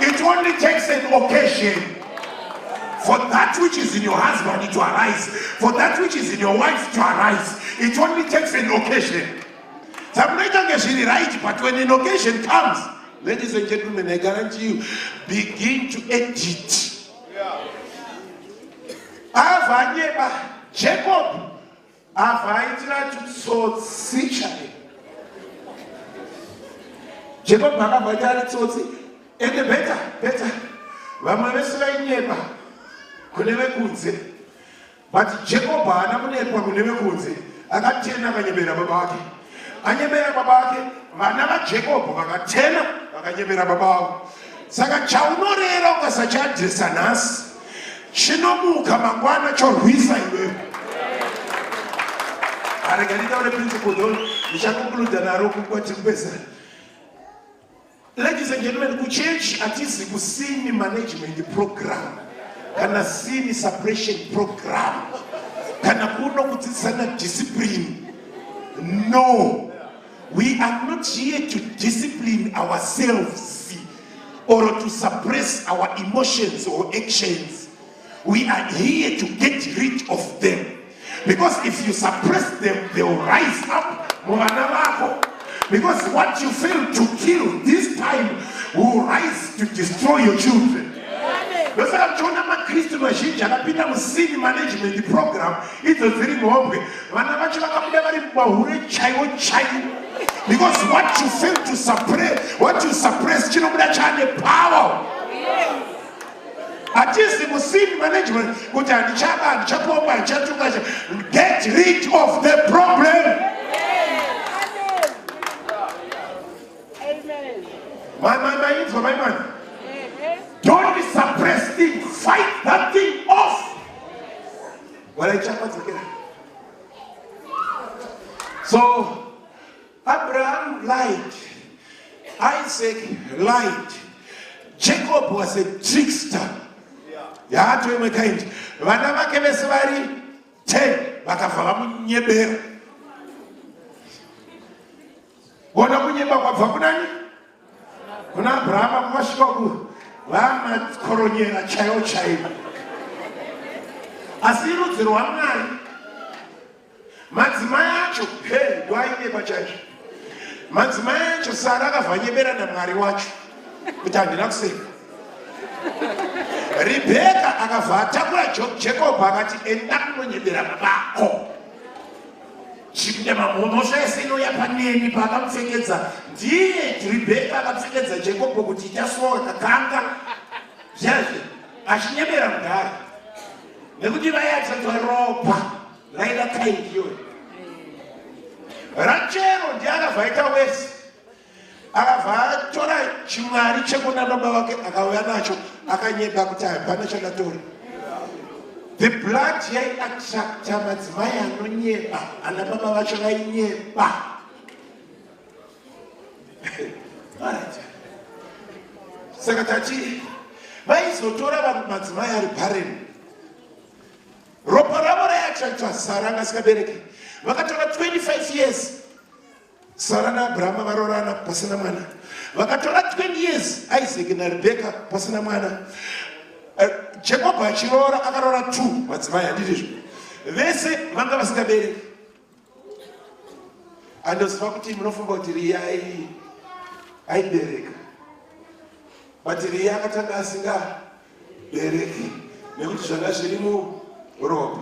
[SPEAKER 1] It only takes an occasion for that which is in your husband to arise, for that which is in your wife to arise. It only takes an occasion. Right, but when an occasion comes, ladies and gentlemen, I guarantee you, begin to edit. Jacob, Jacob, and the better. Kuneve kunze, but Jacob haana kunepwa kuneve kunze, akatena akanyembera babake. Anyembera babake, vana vaJacob vakatena vakanyembera babavo. Saka chaunorera ukasachadhesa nhasi chinomuka mangwana chorwisa iwewe. Arega nditaure principle do ndichakonkluda naro kwatipesana. Ladies and gentlemen, kuchurch atisi kusini management program. Kana sin suppression program, kana kuno kutisana discipline. No, we are not here to discipline ourselves or to suppress our emotions or actions. We are here to get rid of them, because if you suppress them, they will rise up. Because what you fail to kill this time will rise to destroy your children. Because what you fail to suppress, what you suppress, power. At least the Muslim management get rid of the problem. My man. Don't suppress things, fight that thing off. So Abraham lied, Isaac lied, Jacob was a trickster. Yeah, to him kind. Vanava kevesavari 10 vakafava munyebera. Wana munyeba kwa vakunani? Kuna Abraham kwashika ku vamakoronyera chaiwo chaiwo. Asi rudzi rwaMwari madzimai acho ndwainyepa chaizvo. Madzimai acho Sara akavhanyebera naMwari wacho kuti handina kuseka. Rebheka akabva atakura Jacob akati enda kunonyebera babako. Chikunemamunosha ese inoya paneni paakamupfekedza. Ndiye Rebheka akapfekedza Jacob kuti ichasuwa kakanga zvazve achinyebera mudhara. Nekuti vayatatu ropa raida kaindiyo. Rachero ndiye akabva aita wese. Akabva atora chimwari chekuna baba vake akauya nacho akanyeba kuti hapana chakatora. The blood yaiattracta madzimai anonyeba, ana baba vacho vainyeba. Saka tati vaizotora madzimai ari barren. Ropa ravo raiattracta Sara asikabereki. Vakatora 25 years. Sara naAbrahama varorana pasina mwana. Vakatora 20 years Isaac naRebeka pasina mwana. Jacob achirora akarora 2 madzimai handizvo. Vese vanga vasikabereki. Andoziva kuti munofunga kuti Ria aibereka. But Ria akatanga asingabereki nekuti zvanga zviri muropa.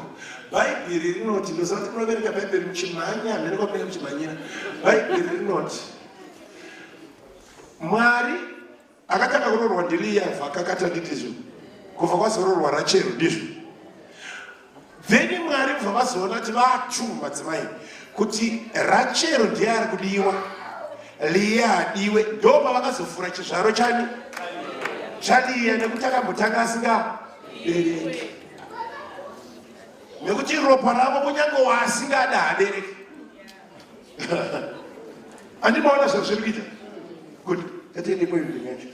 [SPEAKER 1] Bhaibheri rinoti ndosati munovereka Bhaibheri muchimhanya hamene kwamunenge muchimhanyira. Bhaibheri rinoti Mwari akatanga kurorwa ndiRia vhakakata nditizvo. Kufa kwazororwa Rachero ndizvo. Then Mwari kubva vazoona kuti vatu madzimai kuti Rachero ndiye ari kudiwa, Lia hadiwe. Ndo pavakazofura chizvaro chani chaLia nekuti akambotanga asingabereki. Nekuti ropa ravo kunyange waasingada habereki. Andimaona zvazviri kuita. Good. Tatiende pointing yacho.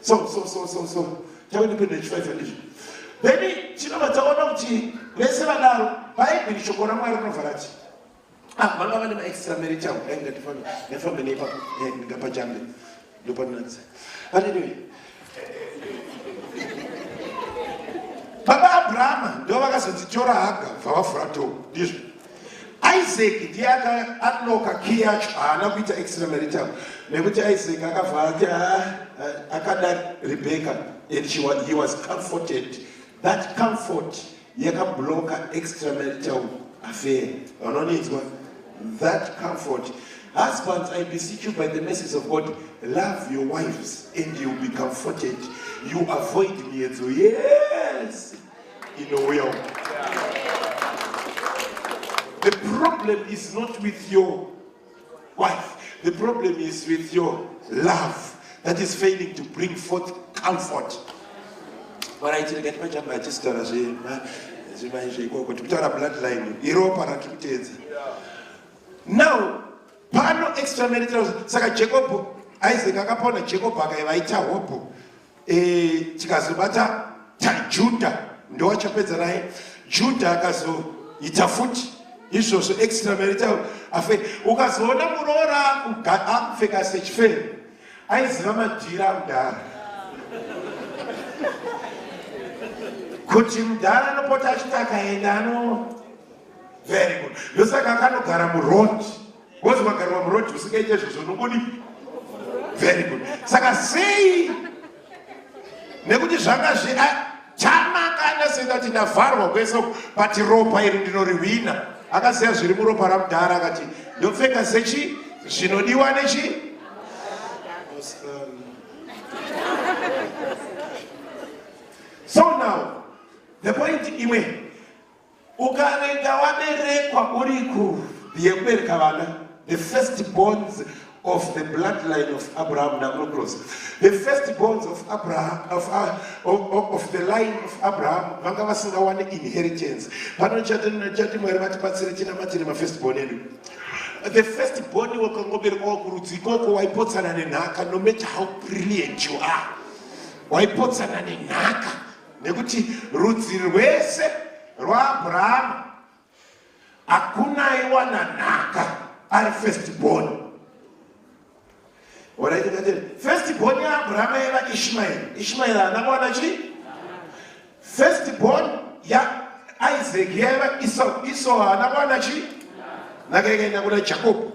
[SPEAKER 1] So. Tawenipenda 5 handizvo. Then chinobva taona kuti vese vadaro Bhaibheri shoko raMwari rinobva rati vanga vane maextramarital ndingafambe neipapo ndingapajambe ndopanonatsa. But anyway, baba Abrahama ndo vakazodzitora Haga bva vafurato ndizvo. Isaac ndiye akanoka key yacho haana kuita extramarital nekuti Isaac akabva akada Rebecca and he was comforted. That comfort yakabloka extramarital affair. That comfort. Husbands, I beseech you by the mercies of God, love your wives and you will be comforted. You avoid miedzo. Yes, in a will. The problem is not with your wife. The problem is with your love that is failing to bring forth comfort. But I tell you, I just tell you, now, pano extramarital, saka Jacob, Isaac akapona Jacob akaivaita hopo. Tikazobata Judah, ndo wachapedza naye. Judah akazoita futi izvozvo extramarital affair. Ukazoona muroora akupfeka sechifere, aiziva madhira mudhara. Kuti mudhara anopota achiti akaenda very good. Ndosaka akanogara muroad. Wozi wagara muroad usingaite izvozvo unongodi very good. Saka sei nekuti zvanga chamaka senda kuti ndavharwa kwese pati ropa iri ndinoriwina. Akaziva zviri muropa ramudhara akati ndopfeka sechi zvinodiwa nechi. So now the point imwe ukarenga waberekwa uri kubereka vana, the firstborns of the bloodline of Abraham nakuclose. The firstborns of Abraham of the line of Abraham vanga vasingawane inheritance. Panochati Mwari vatipatsire tina matiri mafirstborn edu. The firstborn wakangoberekwa kurudzi ikoko waipotsana nenhaka, no matter how brilliant you are. Waipotsana nenhaka nekuti rudzi rwese rwaAbraham hakuna aiwana nhaka ari firstborn. Alright, firstborn Abraham era Ishmael. Ishmael anakuwana chi? Firstborn ya Isaac era Esau. Esau anakuwana chi? Nakeke nakuna Jacob.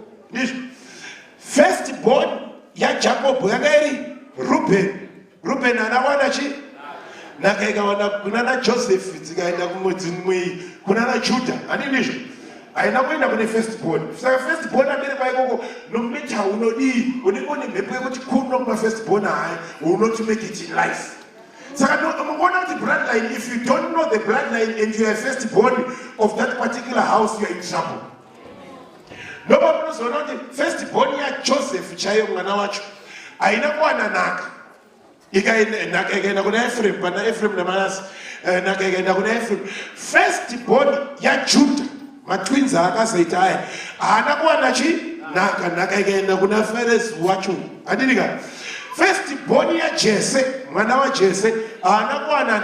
[SPEAKER 1] Firstborn ya Jacob yakaeri Reuben. Reuben anakuwana chi? Nakeke kuna Joseph tikaenda kumudzi kuna Judah. Anindizvo. Aina kuenda kune firstborn. Saka firstborn amene paikoko nomecha unodi unengone mhepo yekuti kuno kuma firstborn hai will not make it in life. Saka mungona kuti bloodline, if you don't know the bloodline and you are firstborn of that particular house, you are in trouble. Nobody knows kuti firstborn ya Joseph chaiyo mwana wacho aina kuwana naka. Ikaenda kuna Ephraim, pana Ephraim na Manase, nakaenda kuna Ephraim. Firstborn ya Judah, matwins akazoita aya anakuwana chi naka ikaenda kuna Phares wacho. Andidika firstborn ya Jesse, mwana wa Jesse anakuwana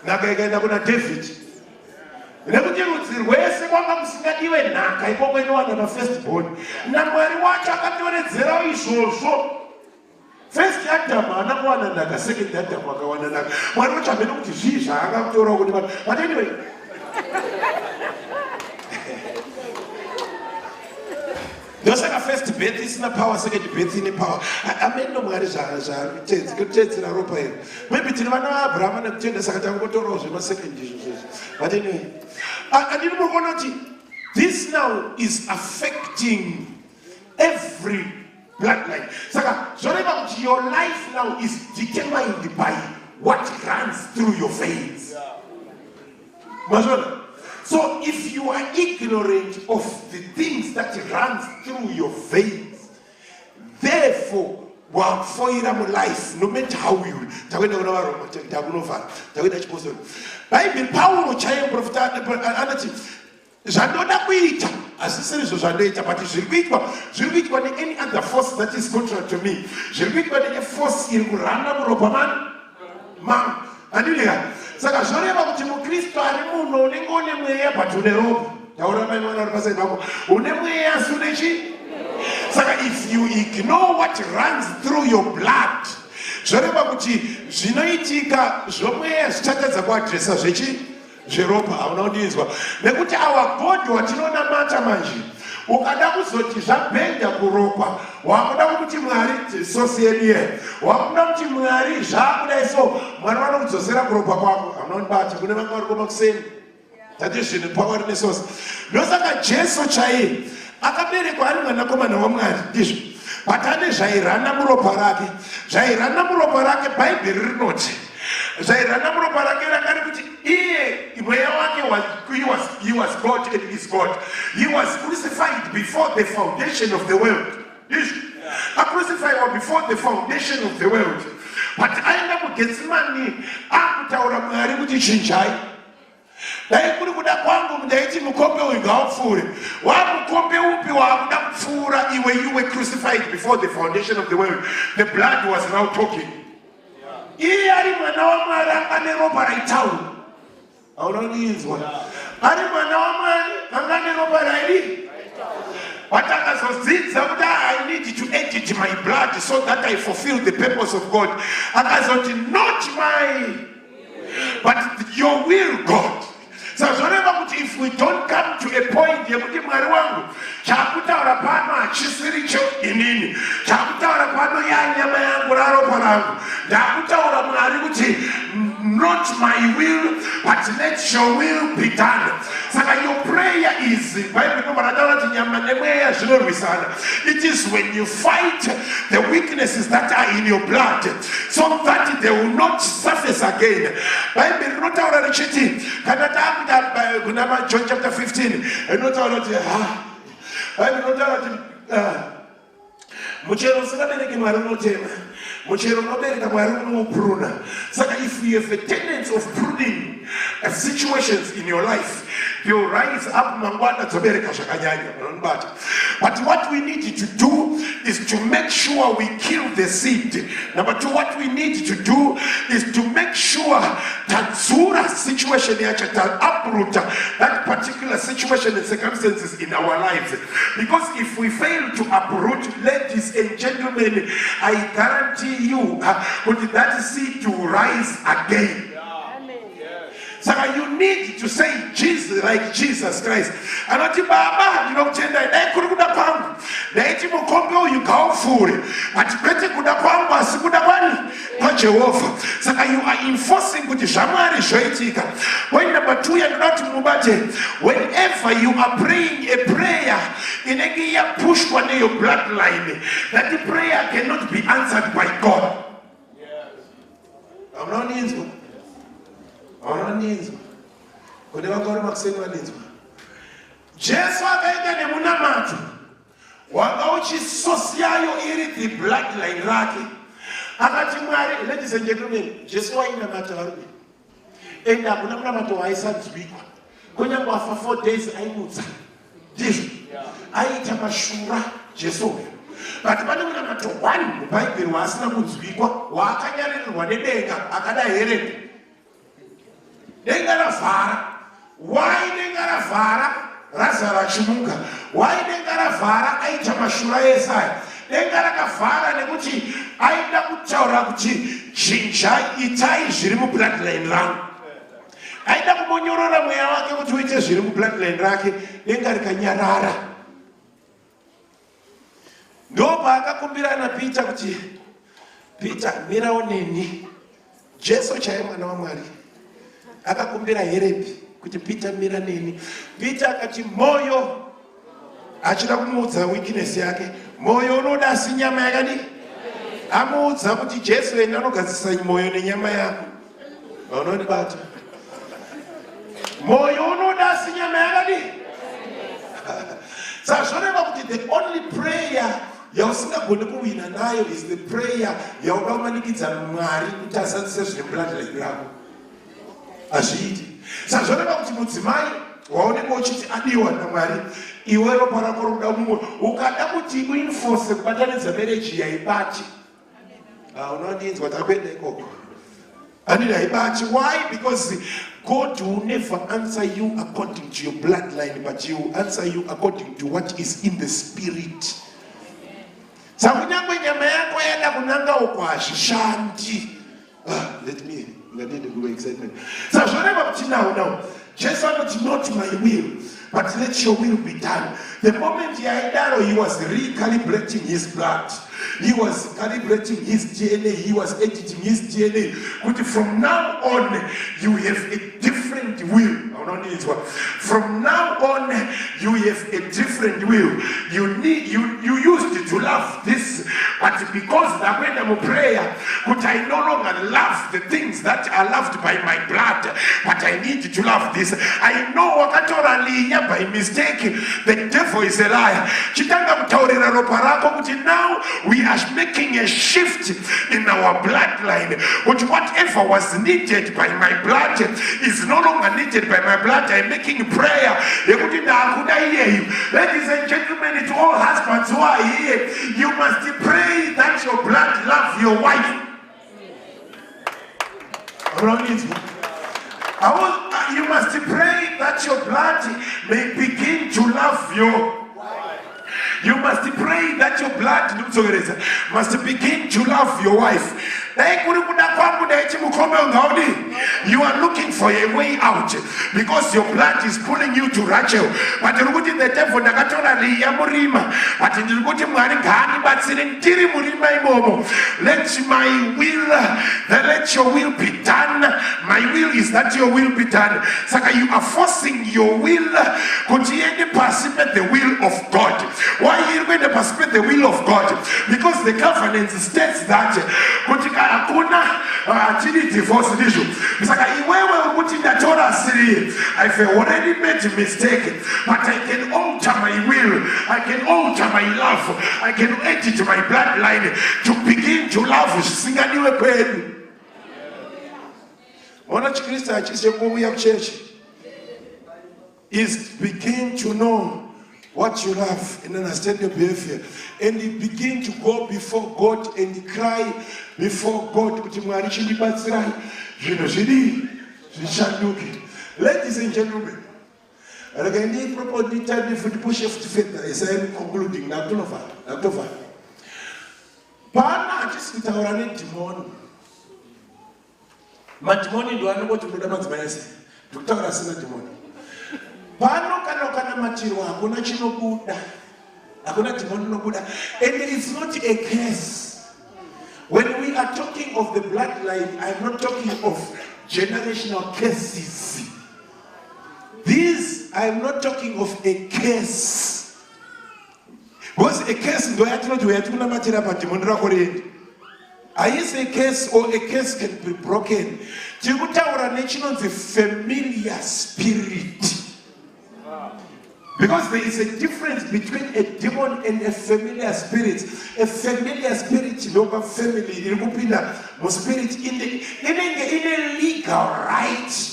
[SPEAKER 1] naka ikaenda kuna David. Nekuti rudzi rwese kwanga musingadiwe naka ikoko inowana na firstborn. Namwari wacho akatoredzerawo izvozvo. First Adam anakuwana naka, second Adam akawana naka. Mwari wacho hamene kuti zvii zvaakakutorawo kuti but anyway. Ndosaka first birth isina power, second birth ine power. Ameno mwari kutedzera ropa here. Maybe tine vana vaAbrahama nekutenda saka tangotorawo zvema-second izvo. But anyway, andini murikuona kuti this now is affecting every bloodline. Saka zvoreva kuti your life now is determined by what runs through your veins. Mazona. So if you are ignorant of the things that runs through your veins, therefore, wakufoira mu life, no matter how you takwenda kuna varoma takunova takwenda chipostori. Bible Paulo chaiye profita anati zvandoda kuita asisiri zvandoita, but zviri kuitwa ne any other force that is contrary to me. Zviri kuitwa ne force iri kuranda muropa mangu. Andilika saka zvoreva kuti mukristu ari munhu unenge une mweya but une ropa. Taura mai mwana uri pasai pako une mweya asi une chi. Saka if you ignore what runs through your blood, zvoreva kuti zvinoitika zvomweya zvichatadza kuadresa zveropa. Hauna kundinzwa nekuti our God watinonamata manje ukada kuzoti zvabhenda kuropa wakuda kuti Mwari source yedu here, wakuda kuti Mwari zvakudai so Mwari vanokudzosera kuropa kwako. Hamunondibata kune vanga vari koma kuseni tati zvinhu pakwari nesource. Ndosaka Jesu chaiye akaberekwa ari mwanakomana waMwari ndizvo, but ane zvairana muropa rake. Zvairana muropa rake Bhaibheri rinoti zvairana muropa rake rakari kuti iye mweya wake he was God and is God. He was crucified before the foundation of the world. A crucified before the foundation of the world. But aenda kuGetsemani akutaura Mwari kuti chinjai. Dai kuri kuda kwangu ndaiti mukombe uyu ngaupfuure. Wamukombe upi wakuda kupfuura iwe? You were crucified before the foundation of the world. The blood was now talking. Iye ari mwana waMwari ane ropa raitaura. Haunondinzwa. Ari mwana waMwari ane ropa raitaura. But akazodzidza kuti I need to edit my blood so that I fulfill the purpose of God. Akazoti not my but your will, God. So if we don't come to a point yekuti Mwari wangu chakutaura pano hachisiricho inini, chakutaura pano yanyama yangu raropa rangu, ndakutaura Mwari kuti not my will but let your will be done. Saka your prayer is it is when you fight the weaknesses that are in your blood so that they will not surface again. Bible John chapter 15 and not if you have a tendency of pruning situations in your life,
[SPEAKER 3] they'll rise up. But what we need to do is to make sure we kill the seed. Number two, what we need to do is to make sure that Zura situation that uproot that particular situation and circumstances in our lives. Because if we fail to uproot, ladies and gentlemen, I guarantee you that seed will rise again. So you need to say Jesus like Jesus Christ. And not Baba, you know, I couldn't have you go for it. But better could have not Jehovah. So you are enforcing with the Shamari Shaitika. When number two, you're not Mubate. Whenever you are praying a prayer in a gear push one your bloodline, that the prayer cannot be answered by God. Yes. I'm not in. Jesus akaenda nemunamato wakauchi sosiayo iri the bloodline rake akati Mwari, ladies and gentlemen, Jesu wainamata varume enda hakuna munamato waisanzwikwa kunyange wafa 4 days aimutsa ndizvo aita mashura Jesu uyu. But pane munamato 1 mubhaibheri waasina kunzwikwa waakanyarirwa nedenga akadai hereni denga ravhara. Why denga ravhara? Lazaro achimuka. Why denga ravhara? Aita mashura esaya. Denga rakavhara nekuti aida kutaura kuti chinja itai zviri mubloodline rangu. Aida kumonyorora mweya wake kuti uite zviri mubloodline rake. Denga rikanyarara. Ndopa akakumbirana Peter kuti Peter, mirawo neni. Jesu chaiye mwana waMwari akakumbira herepi kuti Peter mira neni. Peter akati moyo achida kumuudza weakness yake. Moyo unoda sinyama yakadi amuudza kuti Jesu ena anogadzisa moyo nenyama yako. Unondibata? Moyo unoda sinyama yakadi. Sazvoreva kuti the only prayer yausingagoni kuwina nayo is the prayer yaunomanikidza Mwari kuti asadzise zvine bloodline yako. Azviiti. Sazvoreva kuti mudzimai waonekwa uchiti adiwa naMwari, iwe ropa rako roda mumwe, ukada kuti uenforce kubatanidza marriage yaibati. Unondinzwa takwenda ikoko. Andida haibati. Why? Because God will never answer you according to your bloodline, but He will answer you according to what is in the spirit. Sakunyangwe nyama yako yenda kunanga ukwashishandi. Let me get a good excitement. So whatever now, Jesus not my will, but let your will be done. The moment he had done, he was recalibrating his blood. He was calibrating his DNA. He was editing his DNA. But from now on, you have a different will. From now on, you have a different will. You used to love this, but because that when I'm a prayer, but I no longer love the things that are loved by my blood, but I need to love this. I know by mistake, the devil is a liar. Now we are making a shift in our bloodline. But whatever was needed by my blood is no longer needed by my blood. I'm making prayer. Ladies and gentlemen, to all husbands who are here, you must pray that your blood love your wife. You must pray that your blood may begin to love your. You must pray that your blood must begin to love your wife. You are looking for a way out because your blood is pulling you to Rachel. But the devil let my will, let your will be done. My will is that your will be done. Saka, you are forcing your will to participate the will of God. Why are you going to participate the will of God? Because the covenant states that I've already made a mistake, but I can alter my will, I can alter my love, I can edit my bloodline to begin to love. is begin to know what you love and understand your behavior, and you begin to go before God and cry before God. Ladies and gentlemen, again, properly time for the push of the faith as I am concluding. Pana just with our demon. Matimoni do I know what to do about my essay? To tell us in the demon. Pano kana machiro akuna chino buda. Akuna demon no buda. And it's not a curse. When we are talking of the bloodline, I'm not talking of generational curses. This, I'm not talking of a curse. Because a curse, I say a curse or a curse can be broken. The familiar spirit. Because there is a difference between a demon and a familiar spirit. A familiar spirit, local family, spirit in a legal right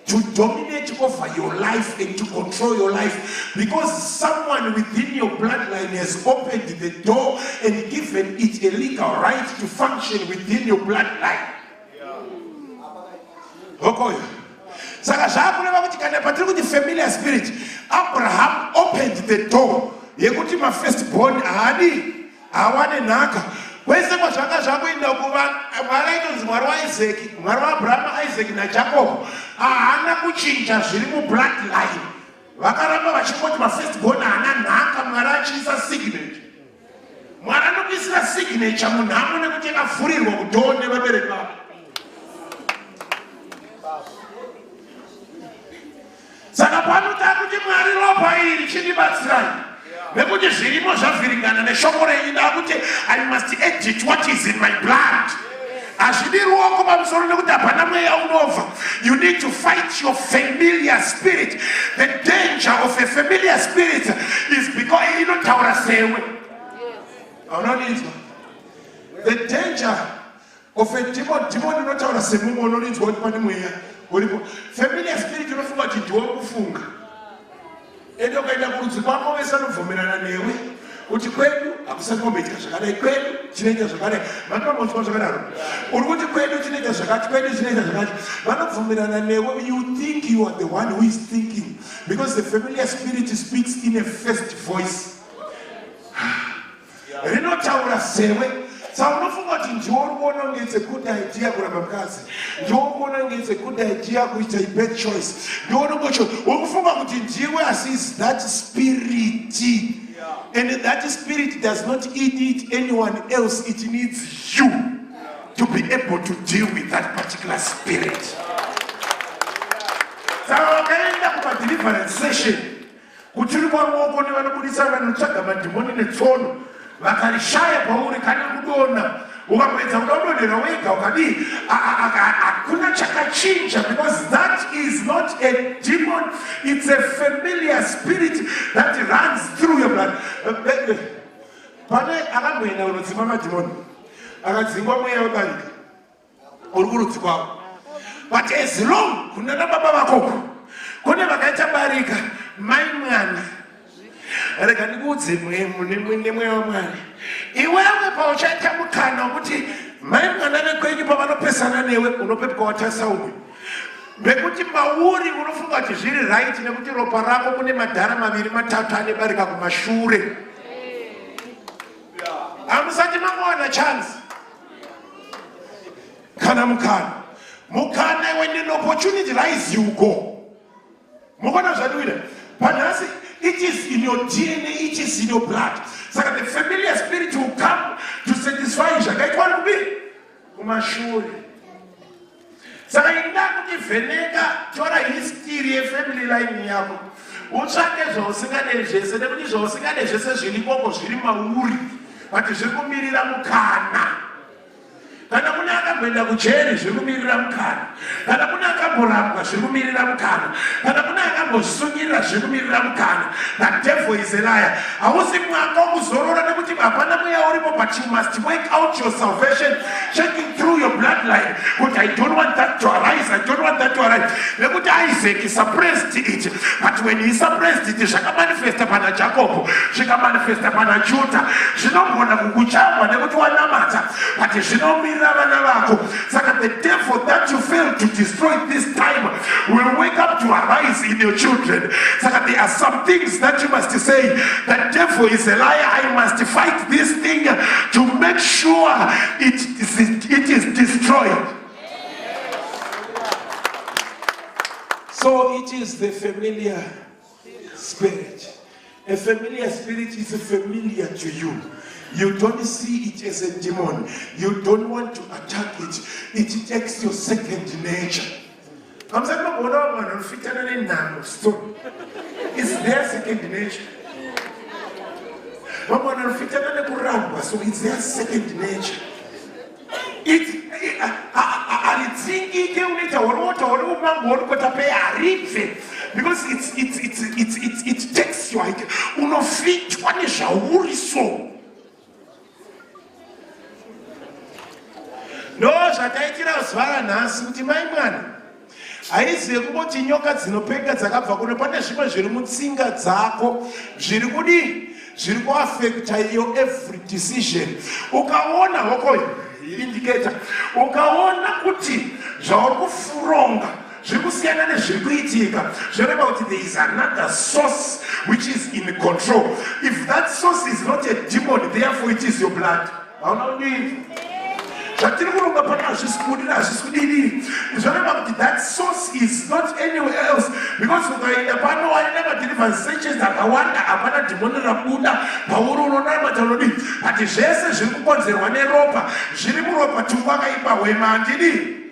[SPEAKER 3] to dominate over your life and to control your life, because someone within your bloodline has opened the door and given it a legal right to function within your bloodline. Okay. The familiar spirit, Abraham opened the door. Yekuti my firstborn Adi, Awane Naka. Where's the Mashaka in the Kuban? Isaac, Abraham, Isaac, and Jacob. Anna Kuchinja, Shilimu bloodline. Wakarama, she put my firstborn Naka, Marachi's a signature. Marano is a signature, Munamuna, a free walk, don't never be it. Sakapano takuti mwari lopairi chini batsirai. Nekuti zvirimo zvavhiringana neshokore ina kuti I must edit what is in my blood. Azvidi ruoko pamusoro nekuti hapana mweya unobva. You need to fight your familiar spirit. The danger of a familiar spirit is because inotaura sewe. Unonizwa. The danger of a demon inotaura sewe unonizwa kuti pane mweya. Familiar spirit unofunga kuti ndiwo kufunga. Ende ukaenda kurudzi kwako wese anovumirana newe kuti kwedu akusakombetika zvakadai, kwedu chinoita zvakadai. Vanombonzwa zvakadaro. Uri kuti kwedu chinoita zvakati, kwedu chinoita zvakati. Vanovumirana newe. You think you are the one who is thinking, because the familiar spirit speaks in a first voice. Rinotaura sewe. So it's a good idea it's a good idea with a bad choice. That spirit, and that spirit does not need anyone else. It needs you to be able to deal with that particular spirit. So I'm going to deliverance session. Vakarishaya pauri kana kudona ukapedza kudonera wega ukadi hakuna chakachinja, because that is not a demon, it's a familiar spirit that runs through your blood. Pane akamboenda unodzima madhimoni akadzingwa mweya webarika uri kurudzi kwavo, but as long kunana baba vakoko kune vakaita barika mai mwana rega ndikudze mweya wamwari, iwewe pauchaita mukana wekuti mai mwana vekwenyu pavanopesana newe unopepuka watasa umwe, bekuti mauri unofunga kuti zviri right nekuti ropa rako kune madhara maviri matatu ane barika kumashure. Hamusati mangowana chance kana mukana when an opportunity lies you go. Mukona zvadwira panhasi. It is in your DNA, it is in your blood. So the familiar spirit will come to satisfy you. It won't be. Umashuri. So I know the Venega, Tora history, family line yako. Utsake zosinga nejese, nebuti zosinga nejese zviliko zvirima uri. But zvikumirira mukana. Kana kuna akambenda kucheri zvikumirira mukana. Kana kuna akamborapwa zvikumirira mukana. Kana kuna akambosungirira zvikumirira mukana. The devil is a liar. Hausi mwaka wokuzorora nekuti hapana mweya uripo, but you must work out your salvation, checking through through your bloodline. But I don't want that to arise. I don't want that to arise. Look at Isaac, he suppressed it. But when he suppressed it, she can manifest upon a Jacob. She can manifest upon a Judah. She don't want to go to never to a matter. But she don't mean so that the devil that you failed to destroy this time will wake up to arise in your children. So that there are some things that you must say, the devil is a liar. I must fight this thing to make sure it is destroyed. So it is the familiar spirit. A familiar spirit is familiar to you. You don't see it as a demon. You don't want to attack it. It takes your second nature. I'm saying, it's their second nature. So it's their second nature. Because it takes you like no, zvataitira zvara nhasi kuti mai mwana haizive kungoti nyoka dzinopeka dzakabva kuno pane zvimwe zviri mutsinga dzako zviri kudi zviri kuafekta your every decision. Ukaona hoko indicator, ukaona kuti zvauri kufuronga zviri kusiyana nezviri kuitika zvoreva kuti there is another source which is in control. If that source is not a demon, therefore it is your blood. That source is not anywhere else, because I never deliver searches that I wonder about demon Rabuda, Paolo Namatoloni, at the Jesse, Jimukonze, Europa, Jirimuropa, Tuwaka, Wemandini.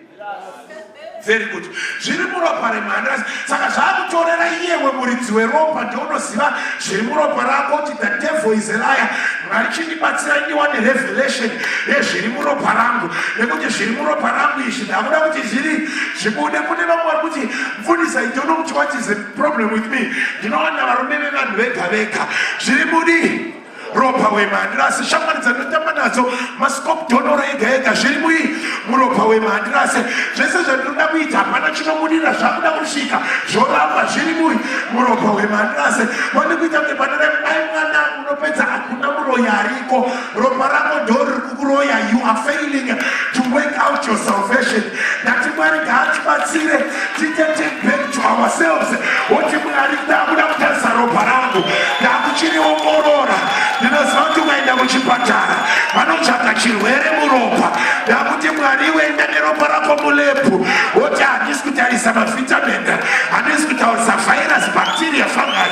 [SPEAKER 3] Very good. Jirimuro Parimanas, Sakasabu Torera here when we to Europa, Dono Siva, Jirimuro Parago, the devil is a liar. Marchini Patsa, you want a revelation. Yes, Jirimuro Parango. They go to Jirimuro Parango, she never know what is it. She would never know what it is. I don't know what is the problem with me. You know, I never remember that Veka. Jirimudi. Ropa we mandrase shamanza ntamanazo maskop donora egega shiribui muropa we mandrase jese janduna kuita pana chinomudira zvakuda kushika zvoramba shiribui muropa we mandrase wani kuita kuti panere mwana unopedza akuna muroya ariko ropa rako dori kukuroya. You are failing to work out your salvation. That mwari ngatibatsire titete back to ourselves. Woti mwari ndakuda kutasa ropa rangu ndakuchiri ongorora ndinozoti ukaenda kuchipatara vanotsvaka chirwere muropa ndakuti mwari uenda neropa rako mulepfu woti handisi kutarisa mavhitamini, handisi kutarisa virus, bacteria, fungi,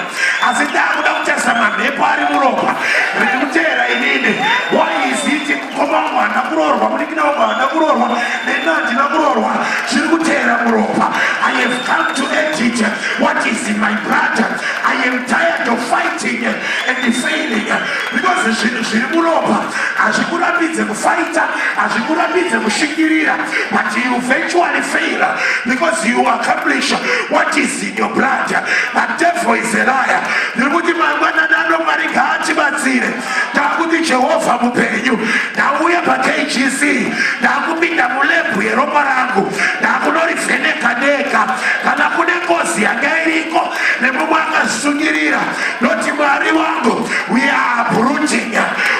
[SPEAKER 3] asi ndakuda kutarisa mamhepo ari muropa. Rikuteera inini why is it kukoma mwana kurorwa munikina mwana kurorwa nena ndina kurorwa zviri kuteera muropa. I have come to edit what is in my blood. I am tired of fighting and failing, because zviri muropa hazvikurambidze kufaita, hazvikurambidze kushingirira, but you eventually fail because you accomplish what is in your blood. The devil is a liar. Ndirikuti mangwana nano Mwari ngaatibatsire. Ndakuti Jehovha mupenyu, ndauya paKGC, ndakupinda mulepfu yeropa rangu, ndakunorivheneka deka kana kune ngozi yanga iriko nemumwe akazvisungirira. Noti Mwari wangu, we are uprooting,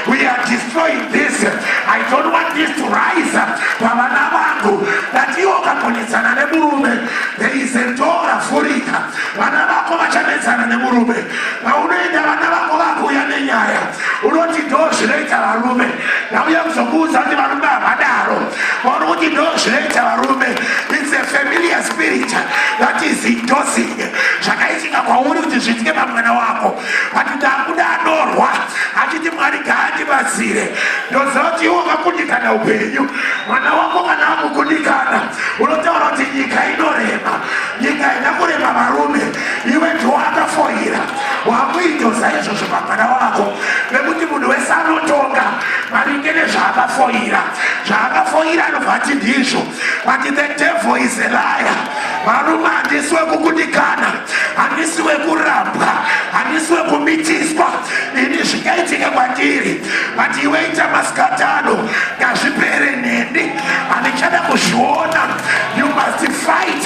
[SPEAKER 3] we are destroying this. I don't want this to rise pavana vangu. That iwo kakonetsana nemurume, there is a door afurika. Vana vako vachanetsana nemurume. Paunoenda vana vako vakuuya nenyaya unoti ndo zvinoita varume. Ndauya kuzokuudza kuti varume havadaro. Vaona kuti ndo zvinoita varume. It's a familiar spirit that is endorsing zvakaitika kwauri kuti zviitike pamwana wako. But ndakuda anorwa achiti Mwari ngaatibatsire. Ndoziva kuti iwo wakakundikana upenyu. Mwana wako kana akukundikana unotaura kuti nyika inorema. Nyika ina kurema varume. Iwe ndo wakafoira. Wakuitoza izvozvo pamwana wako. Nekuti munhu wese anotonga maringe nezvaakafoira. Zvaakafoira anobva ati ndizvo. But the devil is a liar. Varume handisi wekukundikana, handisi wekurambwa, handisi wekumitiswa. Ini zvingaitika kwatiri but iweita masikatano ngazvipere neni handichada kuzviona. You must fight.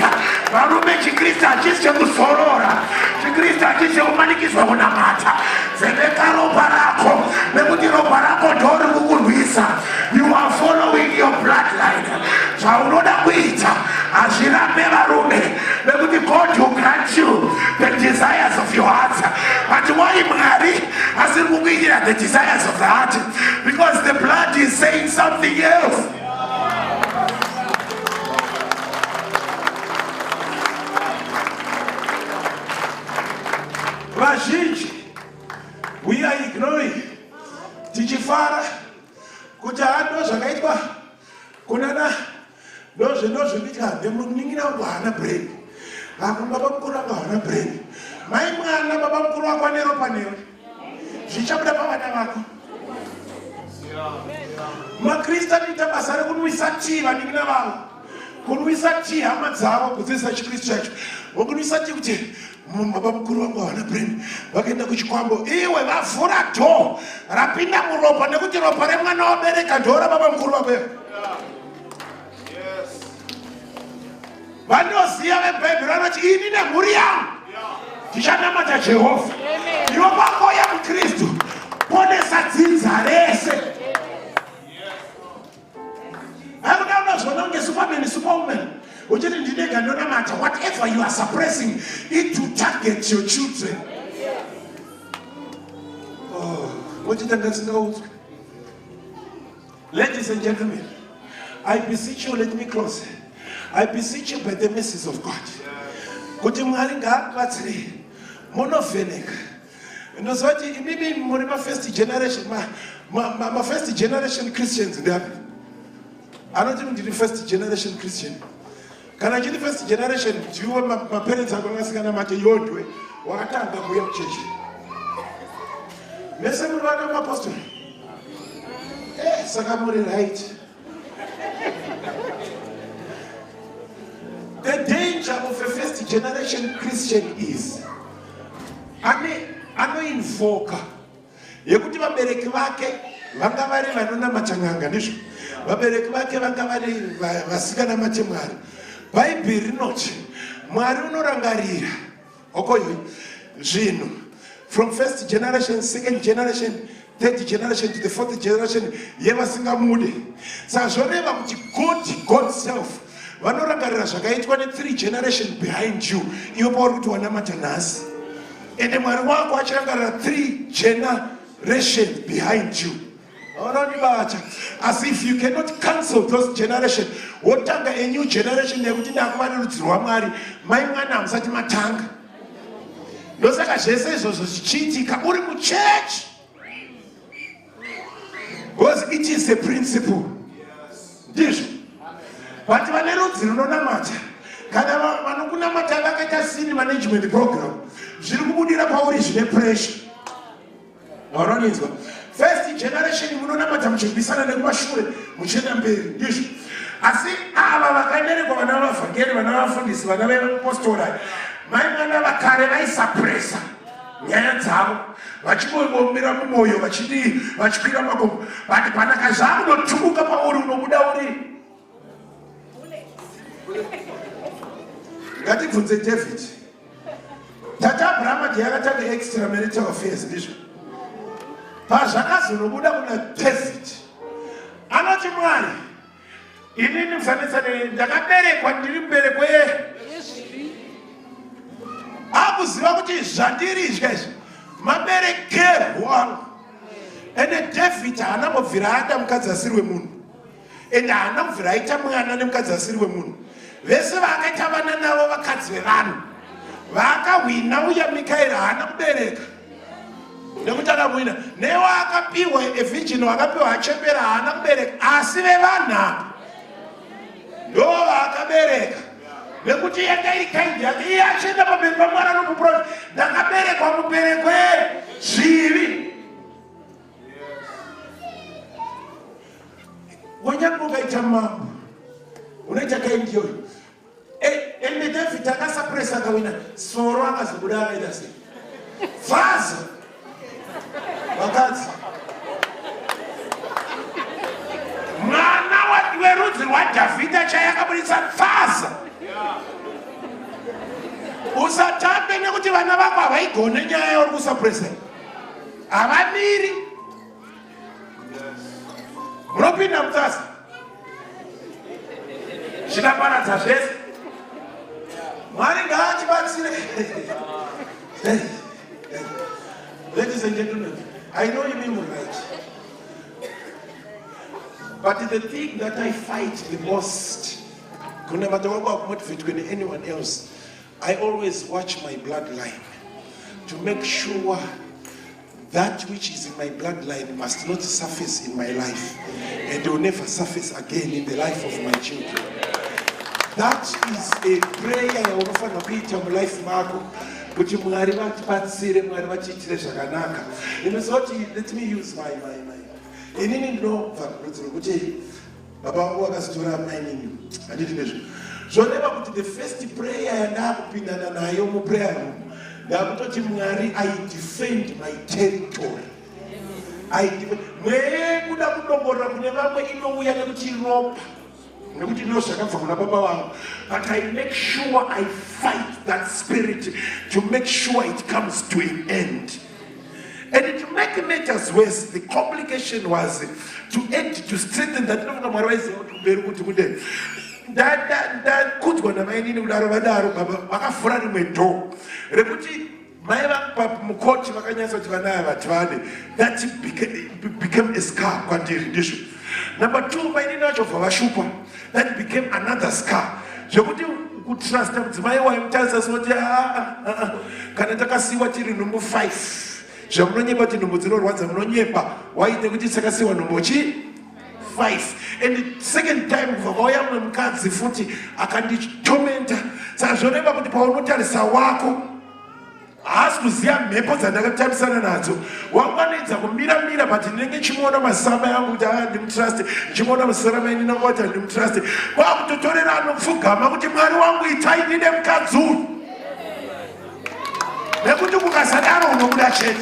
[SPEAKER 3] Varume chikristu hachisi chekuzorora, chikristu hachisi chekumanikizwa kunamata. Zeveka ropa rako nekuti ropa rako ndori kukurwisa. You are following your bloodline. Zvaunoda kuita hazvirambe varume nekuti God will grant you the desires of your heart. But why Mwari asiri kukuitira the desires of the heart? Because the blood is saying something else. Vazhinji, we are ignoring. Tichifara kuti hando zvakaitwa kunana ndozvinoita ndemuningira wangu hana brain. Baba mukuru wangu hana brain. Mai mwana baba mukuru wako ane ropa newe. Zvichabuda pavana vako. Makrista anoita basa rekunwisa tii vaningira vavo. Kunwisa tii hama dzavo kudzidzisa chikristu chacho. Vokunwisa tii kuti baba mukuru wangu hawana brain. Vakaenda kuchikwambo iwe vavhura dhoo rapinda muropa nekuti ropa remwana wabereka dhoo rababa mukuru wako. Vanoziva vebhaibheri vanoti ini nemhuri yangu tichanamata Jehovha. Iwe vakoya mukristu ponesa dzinza rese. Hakuda unozvona kunge superman superwoman uchiti ndinega ndonamata. Whatever you are suppressing it to target your children. Ladies and gentlemen, I beseech you, let me close. I beseech you by the mercies of God. Kuti Mwari ngaakubatsire munovheneka. Ndozoti imimi muri first generation first generation Christians ndapi. Anoti ndiri first generation Christian. Kana chiri first generation ndiwo parents ako ngasikana mate yondwe wakatanga kuya kuchechi. Mese muri vana vapostori. Saka muri right. The danger of a first generation Christian is anoinvoka yekuti vabereki vake vanga vari vanonamata n'anga ndizvo. Vabereki vake vanga vari vasikanamate Mwari. Bhaibheri rinoti Mwari unorangarira okoyo zvinhu from first generation, second generation, third generation to the fourth generation yevasingamude. Saka zvoreva kuti God self vanorangarira zvakaitwa ne3 generation behind you iwe pauri kuti wanamata nhasi. Ende Mwari wako achirangarira 3 generation behind you. As if you cannot cancel those generations. Wotanga a new generation yekuti ndakuva nerudzi rwaMwari mai mwana hamusati matanga. Ndosaka zvese izvozvo zvichiitika uri muchechi. Because it is a principle. Ndizvo. But vane rudzi runonamata kana vanokunamata vakaita scene management program zviri kubudira pauri zvine pressure. Varoninzwa. First generation munonamata muchirwisana nekumashure muchienda mberi ndizvo. Asi ava vakanerekwa vana vavhangeri vana vafundisi vana veapostora mai mwana vakare vaisuppressa nyaya dzavo vachingomira mumwoyo vachikwira makombo. But panaka zvakunotubuka pauri unobuda uri. Ngatibvunze David. Tata Abraham yakatanga extramarital affairs ndizvo. Pazvakazonobuda kuna David anoti Mwari inini mufanitsane ndakaberekwa ndiri mubereko akuziva kuti zvandiridya izvi maberekerwo angu. Ende David haana mubvira aita mukadzi asiri wemunhu. Ende haana mubvira aita mwana nemukadzi asiri wemunhu. Vese vakaita vana navo vakadzi vevanhu vakahwina. Uya Mikaeri haana kubereka nekuti akamwina. Newe akapiwa virgin wakapiwa achembera haana kubereka asi vevanhu ndo vakabereka. Nekuti yanga iri kaindi yake iye achienda pamberi paMwari anomuprofita ndakaberekwa mubereko zvivi. Wanyange ukaita mambo unoita kaindi iyoyo. Ende David akasuppressa akawina soro akazobuda akaita sei. Vaza vakadzi mwana werudzi rwadhavhidha chayakabudisa pfaza usatambe nekuti vana vako havaigone nyaya yauri kusapuresa havamiri munopinda mutsasa zvikaparadza zvese mwari ngaachibatsire. Ladies and gentlemen, I know you mean right, but the thing that I fight the most, no matter what motivate anyone else, I always watch my bloodline to make sure that which is in my bloodline must not surface in my life, and will never surface again in the life of my children. That is a prayer I offer to Peter in life, Marco. But you let me use my in no Baba was to have mining. I didn't. So never put the first prayer and up in an Ayomo prayer room. I defend my territory. I defend. But I make sure I fight that spirit to make sure it comes to an end. And to make matters worse, the complication was to end, to strengthen that that could go to my that became a scar. Number two, by the nature of our shupa, that became another scar. You could trust them to my wife tells us what can I see what you number 5. Jamronya but in Number once I'm why they would say number 5. And the second time for Oyam cards the footy, I can torment. So I should never put the power to Sawako. Ask to see maples and other times. One is a mira, but in any Chimona Masama would have them trust. Chimona Masama in the water and them trust. Well, to turn it out of Fuka, Mamutimano, we tied in them katsu. Never to Mukasadano, no that shit.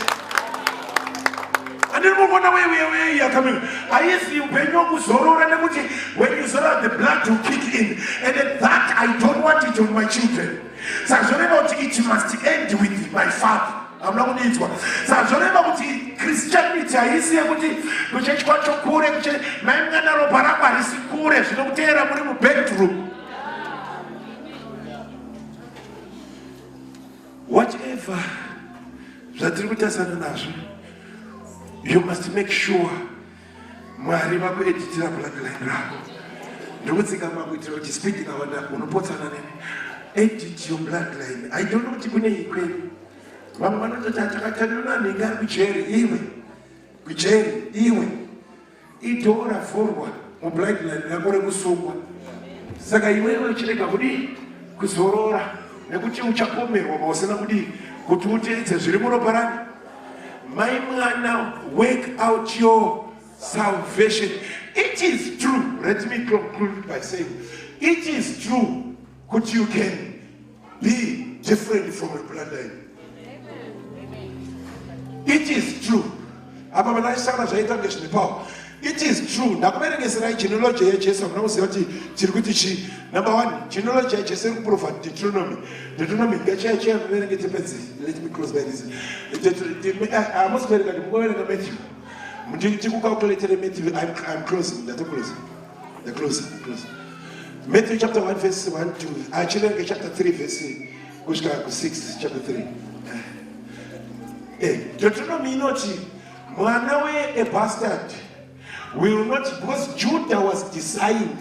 [SPEAKER 3] And then move on away, where you are coming. I see you when you saw the blood to kick in. And then that I don't want it on my children. So it must end with my father. I'm not going to one. So Christianity, I see a bedroom. Whatever you must make sure edit your bloodline. I don't know what you're going to do. Mama, not that I can't be cherry, even. We cherry, even. It all a forward. On bloodline, I'm going to go so. Sagaiwe, Chilekabudi, Kusorora, Naguchi Chapome, or Senabudi, Kutute, Zrimuro Paran. My man, now wake out your salvation. It is true. Let me conclude by saying, it is true. But you can be different from a bloodline. It is true. It is true. Number one, genealogy proof at Deuteronomy. Let me close by this. I must be Matthew. I'm closing. The closing. Matthew chapter 1 verse 1 to actually chapter 3 verse 6 chapter 3. Deuteronomy not Mwanawe a bastard will not, because Judah was designed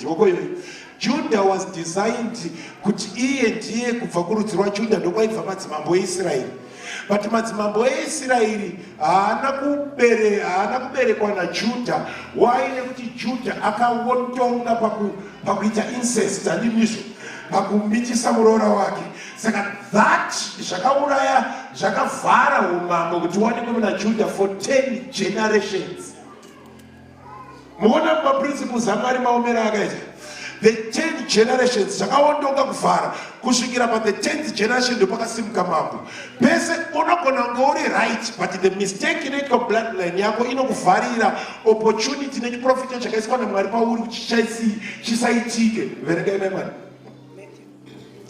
[SPEAKER 3] kuti iye ndiye kubva kurudzi rwaJudha ndokwaiva madzimambo eIsraeri. But madzimambo eIsraeri haana kuberekwa naJudha. Why? Nekuti Judah akaontonga pakuita incest animisho, pakumitisa muroora wake. Saka that zvakauraya zvakavhara umambo kuti waonekwe naJudha for 10 generations. Muona principles amari maomera akaita. the 10 generations zvakaondoka kuvhara kusvikira pa the 10th generation ndopakasimuka mambo. Pese unogona kunge uri right, but the mistake inoitwa bloodline yako inokuvharira opportunity nechiprofita chakaiswa naMwari pauri kuti chisaitike. Verengai memani.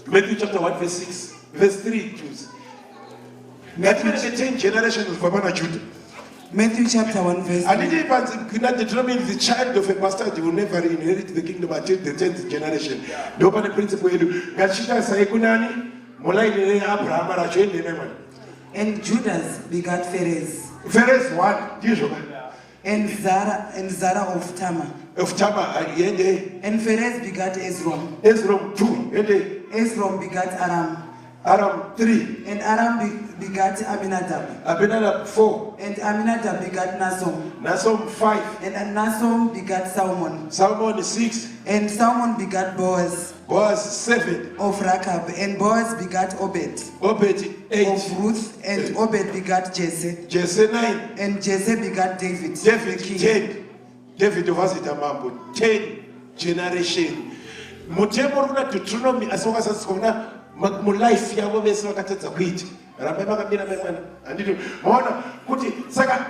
[SPEAKER 3] Matthew chapter 1 verse 6 verse 3 choose. Ngativerenge 10 generations kubva Judah.
[SPEAKER 2] Matthew chapter 1 verse 3.
[SPEAKER 3] And it determines the child of a bastard will never inherit the kingdom until the 10th generation. The open principle yedu. Ngachita saikunani mulailele Abraham rachoende memani.
[SPEAKER 2] And Judas begat Perez.
[SPEAKER 3] Perez 1 ndizvo.
[SPEAKER 2] And Zara of Tamar.
[SPEAKER 3] Of Tamar yende.
[SPEAKER 2] And Perez begat Esrom.
[SPEAKER 3] Esrom 2 yende.
[SPEAKER 2] Esrom begat Aram.
[SPEAKER 3] Aram 3.
[SPEAKER 2] And Aram begat Aminadab.
[SPEAKER 3] Aminadab 4.
[SPEAKER 2] And Aminadab begat Nasom.
[SPEAKER 3] Nasom 5.
[SPEAKER 2] And Nasom begat Salmon.
[SPEAKER 3] Salmon 6.
[SPEAKER 2] And Salmon begat Boaz.
[SPEAKER 3] Boaz 7.
[SPEAKER 2] Of Rakab. And Boaz begat Obed.
[SPEAKER 3] Obed 8.
[SPEAKER 2] Of Ruth. And Obed begat Jesse.
[SPEAKER 3] Jesse 9.
[SPEAKER 2] And Jesse begat David.
[SPEAKER 3] David 10. David vasita mambo 10 generation. Mutemo runa Deuteronomy asoka sasikona mu life yavo vese vakatadza kuita. Rambai vakamira memwana. Anditi maona kuti saka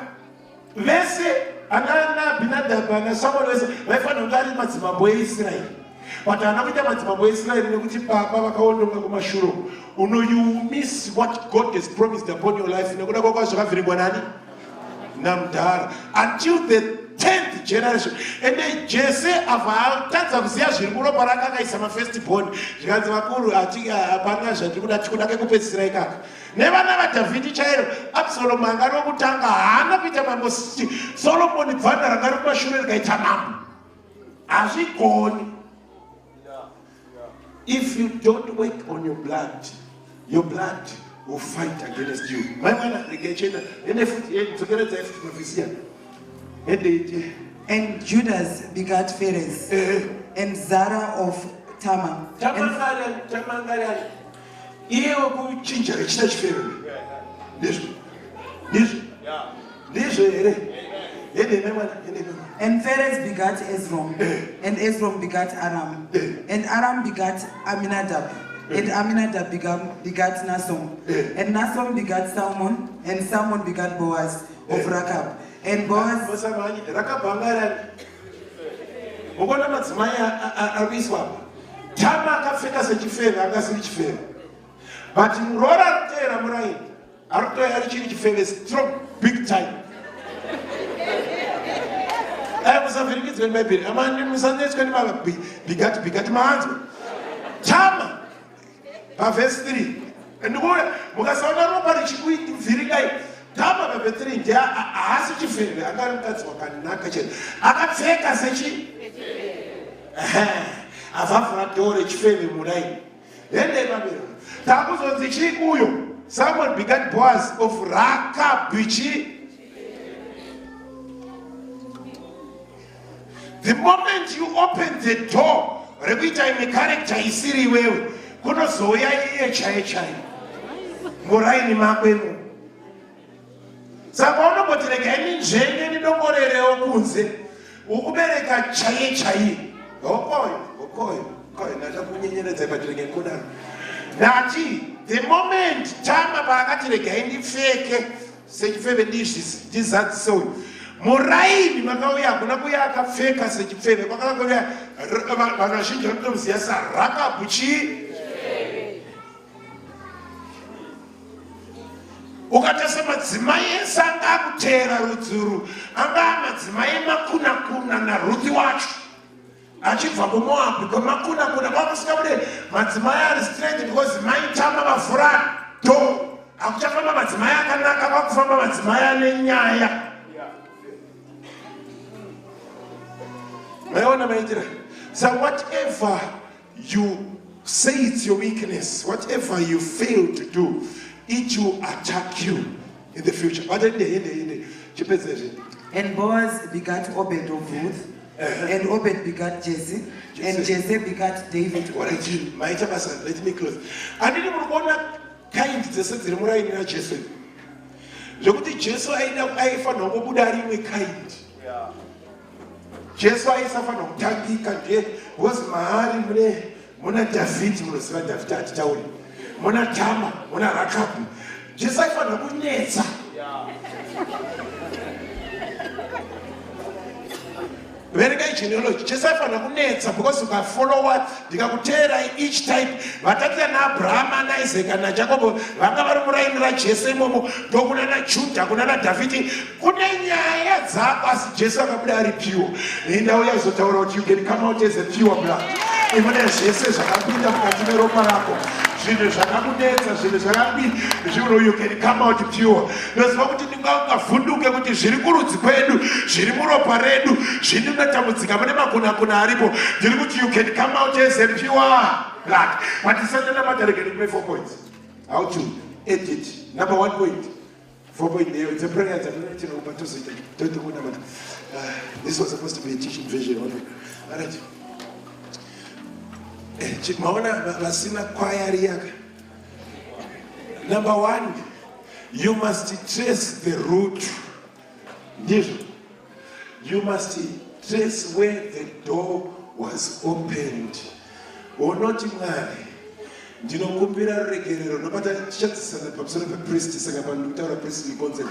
[SPEAKER 3] vese ana Abinadab na Samuel vese vaifanira kunge ari madzimambo eIsraeri. But haana kuita madzimambo eIsraeri nekuti baba vakaondoka kumashuro. You miss what God has promised upon your life nekuda kwakwa zvakavhiringwa nani? Namdara. Until the 10th generation. And then Jesse avatadza kuziva zviri kuropa rake akaisa mafirstborn zvikanzi vakuru hapana zvatikuda tikunake kupedzisira ikaka. Nevana vaDhavhidhi chairo Absalomu anga ari wokutanga haana kuita mambo. Solomoni bvanda ranga ri kumashure rikaita mambo. Hazvigoni. If you don't work on your blood will fight against you. Maimwana regechena ene futi dzokeredza ifuti mafisiya.
[SPEAKER 2] And Judas begat Perez. And Zara of Tamar.
[SPEAKER 3] Tamangari. Iye wokuchinja rechita chifeve. Ndizvo here.
[SPEAKER 2] And Perez begat Esrom. And Esrom begat Aram. And Aram begat Aminadab. And Aminadab begat Nasom. And Nasom begat Salmon. And Salmon begat Boaz of Rakab. And Boaz.
[SPEAKER 3] Rakabangara. Mukona madzimai arikuiswa. Tama akapfeka sechifeve akasiri chifeve. But murora rutera murai arikutoya ari chiri chifeve strong big time. Musavhirikidzwe neBhaibheri. Amani musanetswe nebaba bigati mahanzwa. Tama pavhesi 3. Ndikuona mukasaona ropa richikuvhirikai. Tama pavhesi 3 ndiye haasi chifeve anga ari mukadzi wakanaka chete. Akapfeka sechi avhavhura dhoo rechifeve murai. Ende mamiro. Takuzonzi chii uyo. Someone begat Boaz of Rakabichi. The moment you open the door, rekuita ime character isiri wewe, kunozouya iye chaiye. Muraini makwenu. Saka unongoti regai njenge nidongorereo kunze, ukubereka chaiye. Okoyo, ndachakunyenyeredza patirenge kudaro. Nati, the moment Tama paakati regai ndipfeke sechifeve ndizadzisoi. Muraini makauya hakuna kuya akapfeka sechifeve kwakauya vanhu vazhinji vanotomuziva saRakabuchi. Ukatarisa madzimai ese anga akuteera rudzuru anga madzimai makuna naRuthi wacho achibva kuMoabhu kwemakuna kwakusvika kune madzimai ari straight because mai Tama vavhura dhoo. Hakuchafamba madzimai akanaka, kwakufamba madzimai ane nyaya. So whatever you say it's your weakness, whatever you fail to do, it will attack you in the future.
[SPEAKER 2] And Boaz begat Obed of Ruth. And Obed begat Jesse. And Jesse begat David.
[SPEAKER 3] Let me close. I didn't want to kind of Jesse. Look at Jesse, I know I found no kind. Jesu aisafanira kutangika ndiye because maari muna Dhavhidhi, munoziva Dhavhidhi hatitauri, muna Tama, muna Rakabu. Jesu aifanira kunetsa. Verengai genealogy. Jesu aifanira kunetsa because ukafollowa ndikakuteerai each type. Vatatira naAbrahama naIsaac naJakobo vanga vari muraini raJesu imomo, ndokuna naJudha, kuna naDhavhidhi. Kune nyaya dzako, asi Jesu akabuda ari pure. Ndauya izotaura kuti you can come out as a pure blood. Imune zvese zvakapinda mukati meropa rako, zvinhu zvakakunetsa, zvinhu zvakadii, zvinhu you can come out pure. Ndoziva kuti ndingavhunduke kuti zviri kurudzi kwedu, zviri muropa redu, zvinotambudzika mune makonakona aripo, ndiri kuti you can come out as a pure blood. But tisandanamata regening 4 points. How to edit. Number 1 point. 4 point there. It's a prayer. This was supposed to be a teaching vision. All right. Number 1, you must trace the root. You must trace where the door was opened. Or not in ndinokumbira ruregerero nobata tichatisana pamusoro pepriest saka vanhu kutaura priestly concept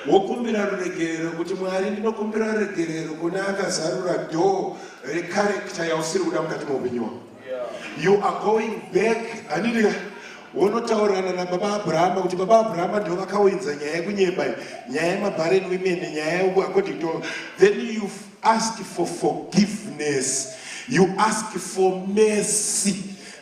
[SPEAKER 3] wokumbira ruregerero kuti Mwari ndinokumbira ruregerero kuna akazarura door recharecter yausiri kuda mukati meupenyu wako. You are going back. Anilika wonotaurana nababa Abrahama kuti baba Abrahama ndo vakawenza nyaya yekunyemba, nyaya yemabarren women, nyaya according to. Then you ask for forgiveness, you ask for mercy.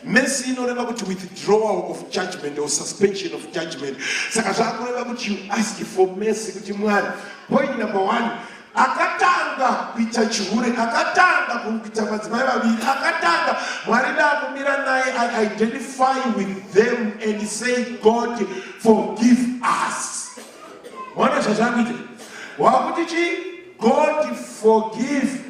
[SPEAKER 3] Mercy inoreva kuti withdrawal of judgment or suspension of judgment. Saka zvakureva kuti you ask for mercy kuti Mwari. Point number 1, akatanga kuita chihure, akatanga kuita madzimai vaviri, akatanga Mwari ndakumira naye, I identify with them and say, God forgive us. Mwana zvazvakuita wakuti chi God forgive.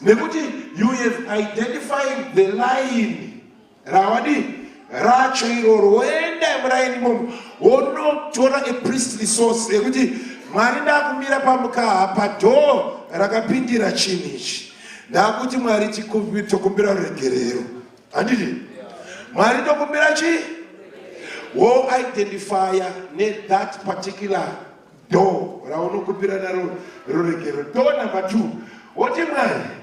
[SPEAKER 3] Nekuti you have identified the line rawadi racho iroro woenda muraini momo wonotora a priestly source yekuti Mwari ndakumira pamukaha padoo rakapindira chinhu ichi, ndakuti Mwari tokumbira ruregerero. Handiti Mwari tokumbira chi wo identify that particular door raunokumbira naro ruregerero. Door number 2, woti Mwari,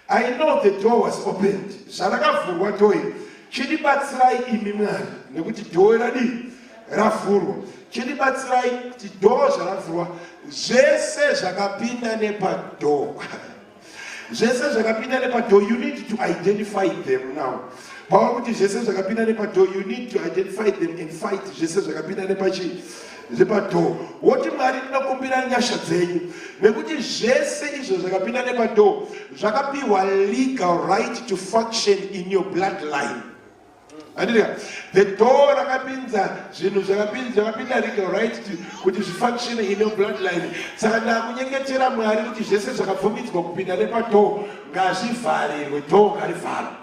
[SPEAKER 3] I know the door was opened. Zvarakavhurwa door iyi chinibatsirai imi Mwari, nekuti door radii ravhurwa. Chinibatsirai kuti door zvaravhurwa zvese zvakapinda nepadoo. Zvese zvakapinda nepadoo, you need to identify them now. Pawa kuti zvese zvakapinda nepadoo, you need to identify them and fight zvese zvakapinda nepachi nepadoo. Woti Mwari ndinokumbira nyasha dzenyu nekuti zvese izvo zvakapinda nepadoo zvakapiwa legal right to function in your bloodline. Andika the door rakapinza zvinhu zvakapinda legal right kuti zvifunction in your bloodline. Saka ndakunyengetera Mwari kuti zvese zvakabvumidzwa kupinda nepadoo ngazvivharirwe, door ngarivharwe.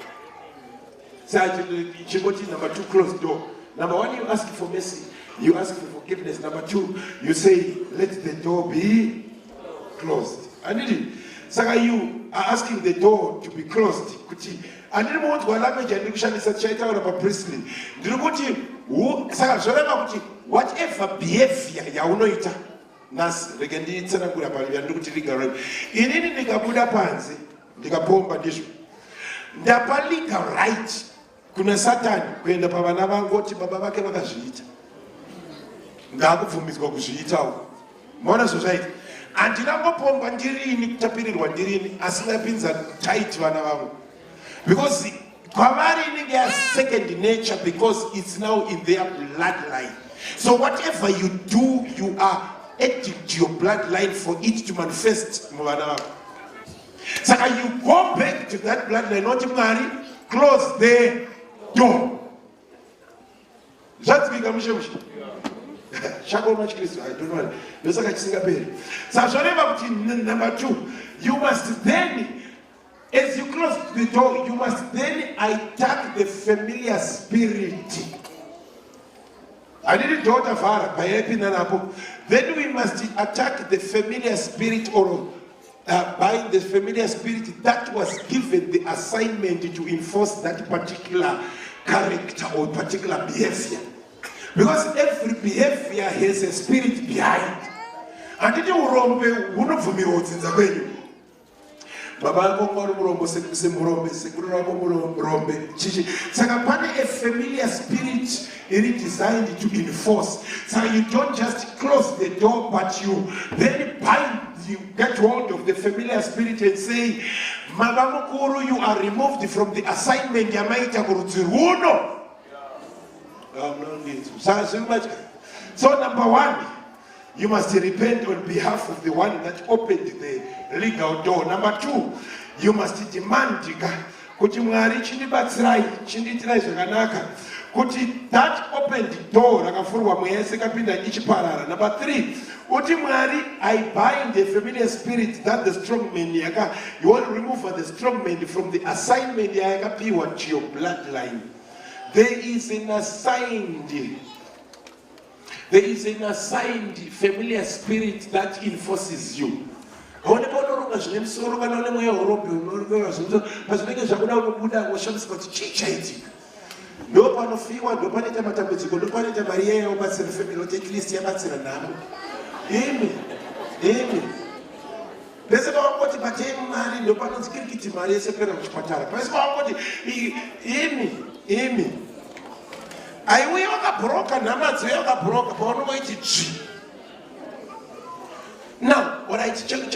[SPEAKER 3] Saka chingoti number 2, closed door. Number 1, you ask for mercy, you ask for forgiveness. Number 2, you say, let the door be closed. Anditi saka you are asking the door to be closed. Kuti andiri muunzwa language andiri kushandisa tichaitaura papriestly. Ndiri kuti saka zvoreva kuti whatever behavior yaunoita nhasi, rege nditsanangura panhu yandiri kuti legal right. Inini ndikabuda panze ndikapomba ndizvo, ndapa legal right kuna Satani kuenda pavana vangu kuti baba vake vakazviita, ndakubvumidzwa kuzviitawo. Maona zvozvaita. Andinangopomba ndirini, kutapirirwa ndirini, asi ndapinza tight vana vangu, because kwavari inenge ya second nature, because it's now in their bloodline. So whatever you do, you are adding to your bloodline for it to manifest muvana vangu. Saka you go back to that bloodline, not Mwari, close the door. Zvatsvika mushemushe shako machikristu, I don't know. Ndosaka chisingaperi. Saka zvoreva kuti number 2, you must then, as you close the door, you must then attack the familiar spirit. I didn't daughter Farah by helping Nanapo. Then we must attack the familiar spirit or by the familiar spirit that was given the assignment to enforce that particular character or particular behavior. Because every behavior has a spirit behind. And it urombe unobvumirwa kudzinza kwenyu. Baba yako ngori murombo sekuru murombe chichi. Saka pane a familiar spirit designed to enforce. So you don't just close the door, but you then you get hold of the familiar spirit and say, Mama Mukuru, you are removed from the assignment yamaita kurudziruno. So number one, you must repent on behalf of the one that opened the legal door. Number two, you must demand kuti Mwari chindibatsirai chindiitirai zvakanaka kuti that opened door rakavhurwa mwese kapinda ichiparara. Number three, uti Mwari, I bind the familiar spirit that the strong man you want to remove the strong man from the assignment yakapiwa to your bloodline. There is an assigned familiar spirit that enforces you. No panofiwa, no paneta matambudziko, no paneta Maria ubatsira family at least yabatsira namo. Amen. Pese bawakoti batemu mari no panotsikirikiti mari yesepera kuchipatara. Pese bawakoti amen. Aiwe wakabroka namadzo yakabroka paunoiti chi. Now, what I check.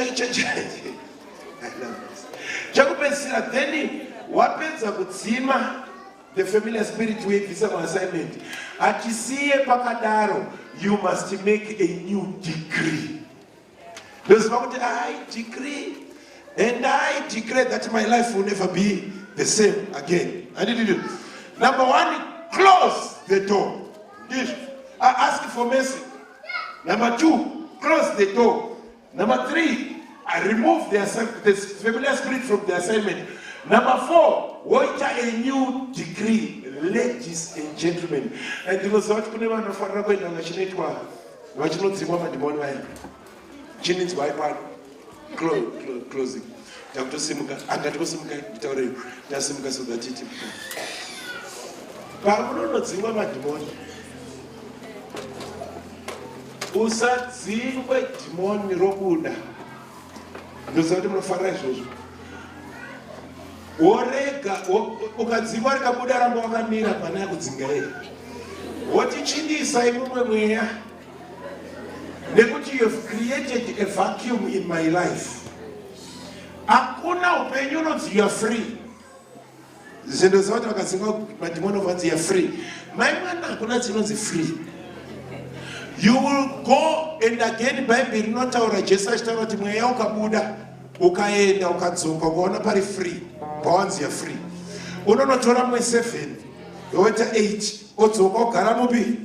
[SPEAKER 3] Chakupedzisira then wapedza kudzima the familiar spirit weibvisa assignment. Achisiye pakadaro, you must make a new decree. I decree and I declare that my life will never be the same again. I did it. Number one, close the door. I ask for mercy. Number two, close the door. Number three, I remove the familiar spirit from the assignment. Number four, wait a new decree, ladies and gentlemen. And you know what we want to find out when we chinetwa, we chinot zimwa madimoni waya. Chinit wipe closing. Takuto simuka, angatiko simuka itaure, ta simuka so that it. Pamuno no zimwa madimoni. Usadzingwe dimoni robuda. Ndozati munofara izvozvo. Orega ukadzingwa rikabuda ramba wakamira pana yakudzinga yeye. Wotichindisa imwe mweya. Nekuti you have created a vacuum in my life. Akuna upenyu unonzi you are free. Zvinhu zvoti vakadzingwa madimoni ovanzi you are free. Maimwana akuna dzinonzi free. You will go and again Bible rinotaura Jesu achitaura kuti mweya ukabuda ukaenda ukadzoka ukaona pari free. Bonds are free. Unonotora mwe 7, yoita 8, odzoka ugara mubi.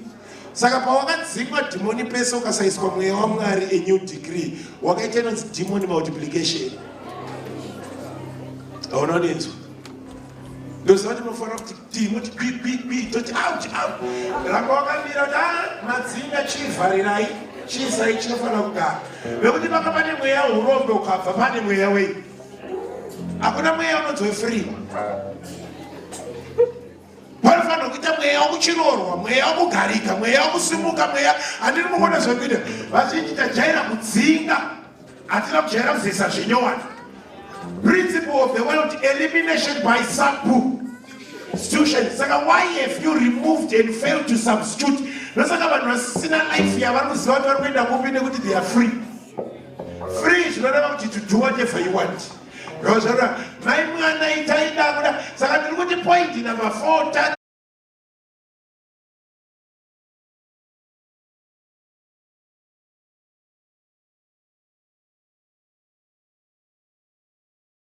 [SPEAKER 3] Saka pawakadzingwa demoni pesa ukasaiswa mweya waMwari a new decree, wakaita inonzi demon multiplication. Aunodinzwa. Ndozoti munofanira kuti demoni toti out. Ramba wakamira kuti madzinga chivharirai, chizai chinofanira kugara. Nekuti paka pane mweya urombe ukabva pane mweya wei. Hakuna mweya unonzwe free. Panofanira kuita mweya wekuchiroorwa, mweya wekugarika, mweya wekusimuka, mweya handiri mukuona zvekuita. Vazhinji tajaira kudzinga, hatina kujaira kuzoisa zvinyowani. Principle of the world, elimination by substitution. Saka why have you removed and failed to substitute? Nosaka vanhu vasina life yavari kuziva kuti vari kuenda kupi nekuti they are free. Free zvinoreva kuti to do whatever you want. Mai mwana itaida kuda. Saka ndiri kuti point number 4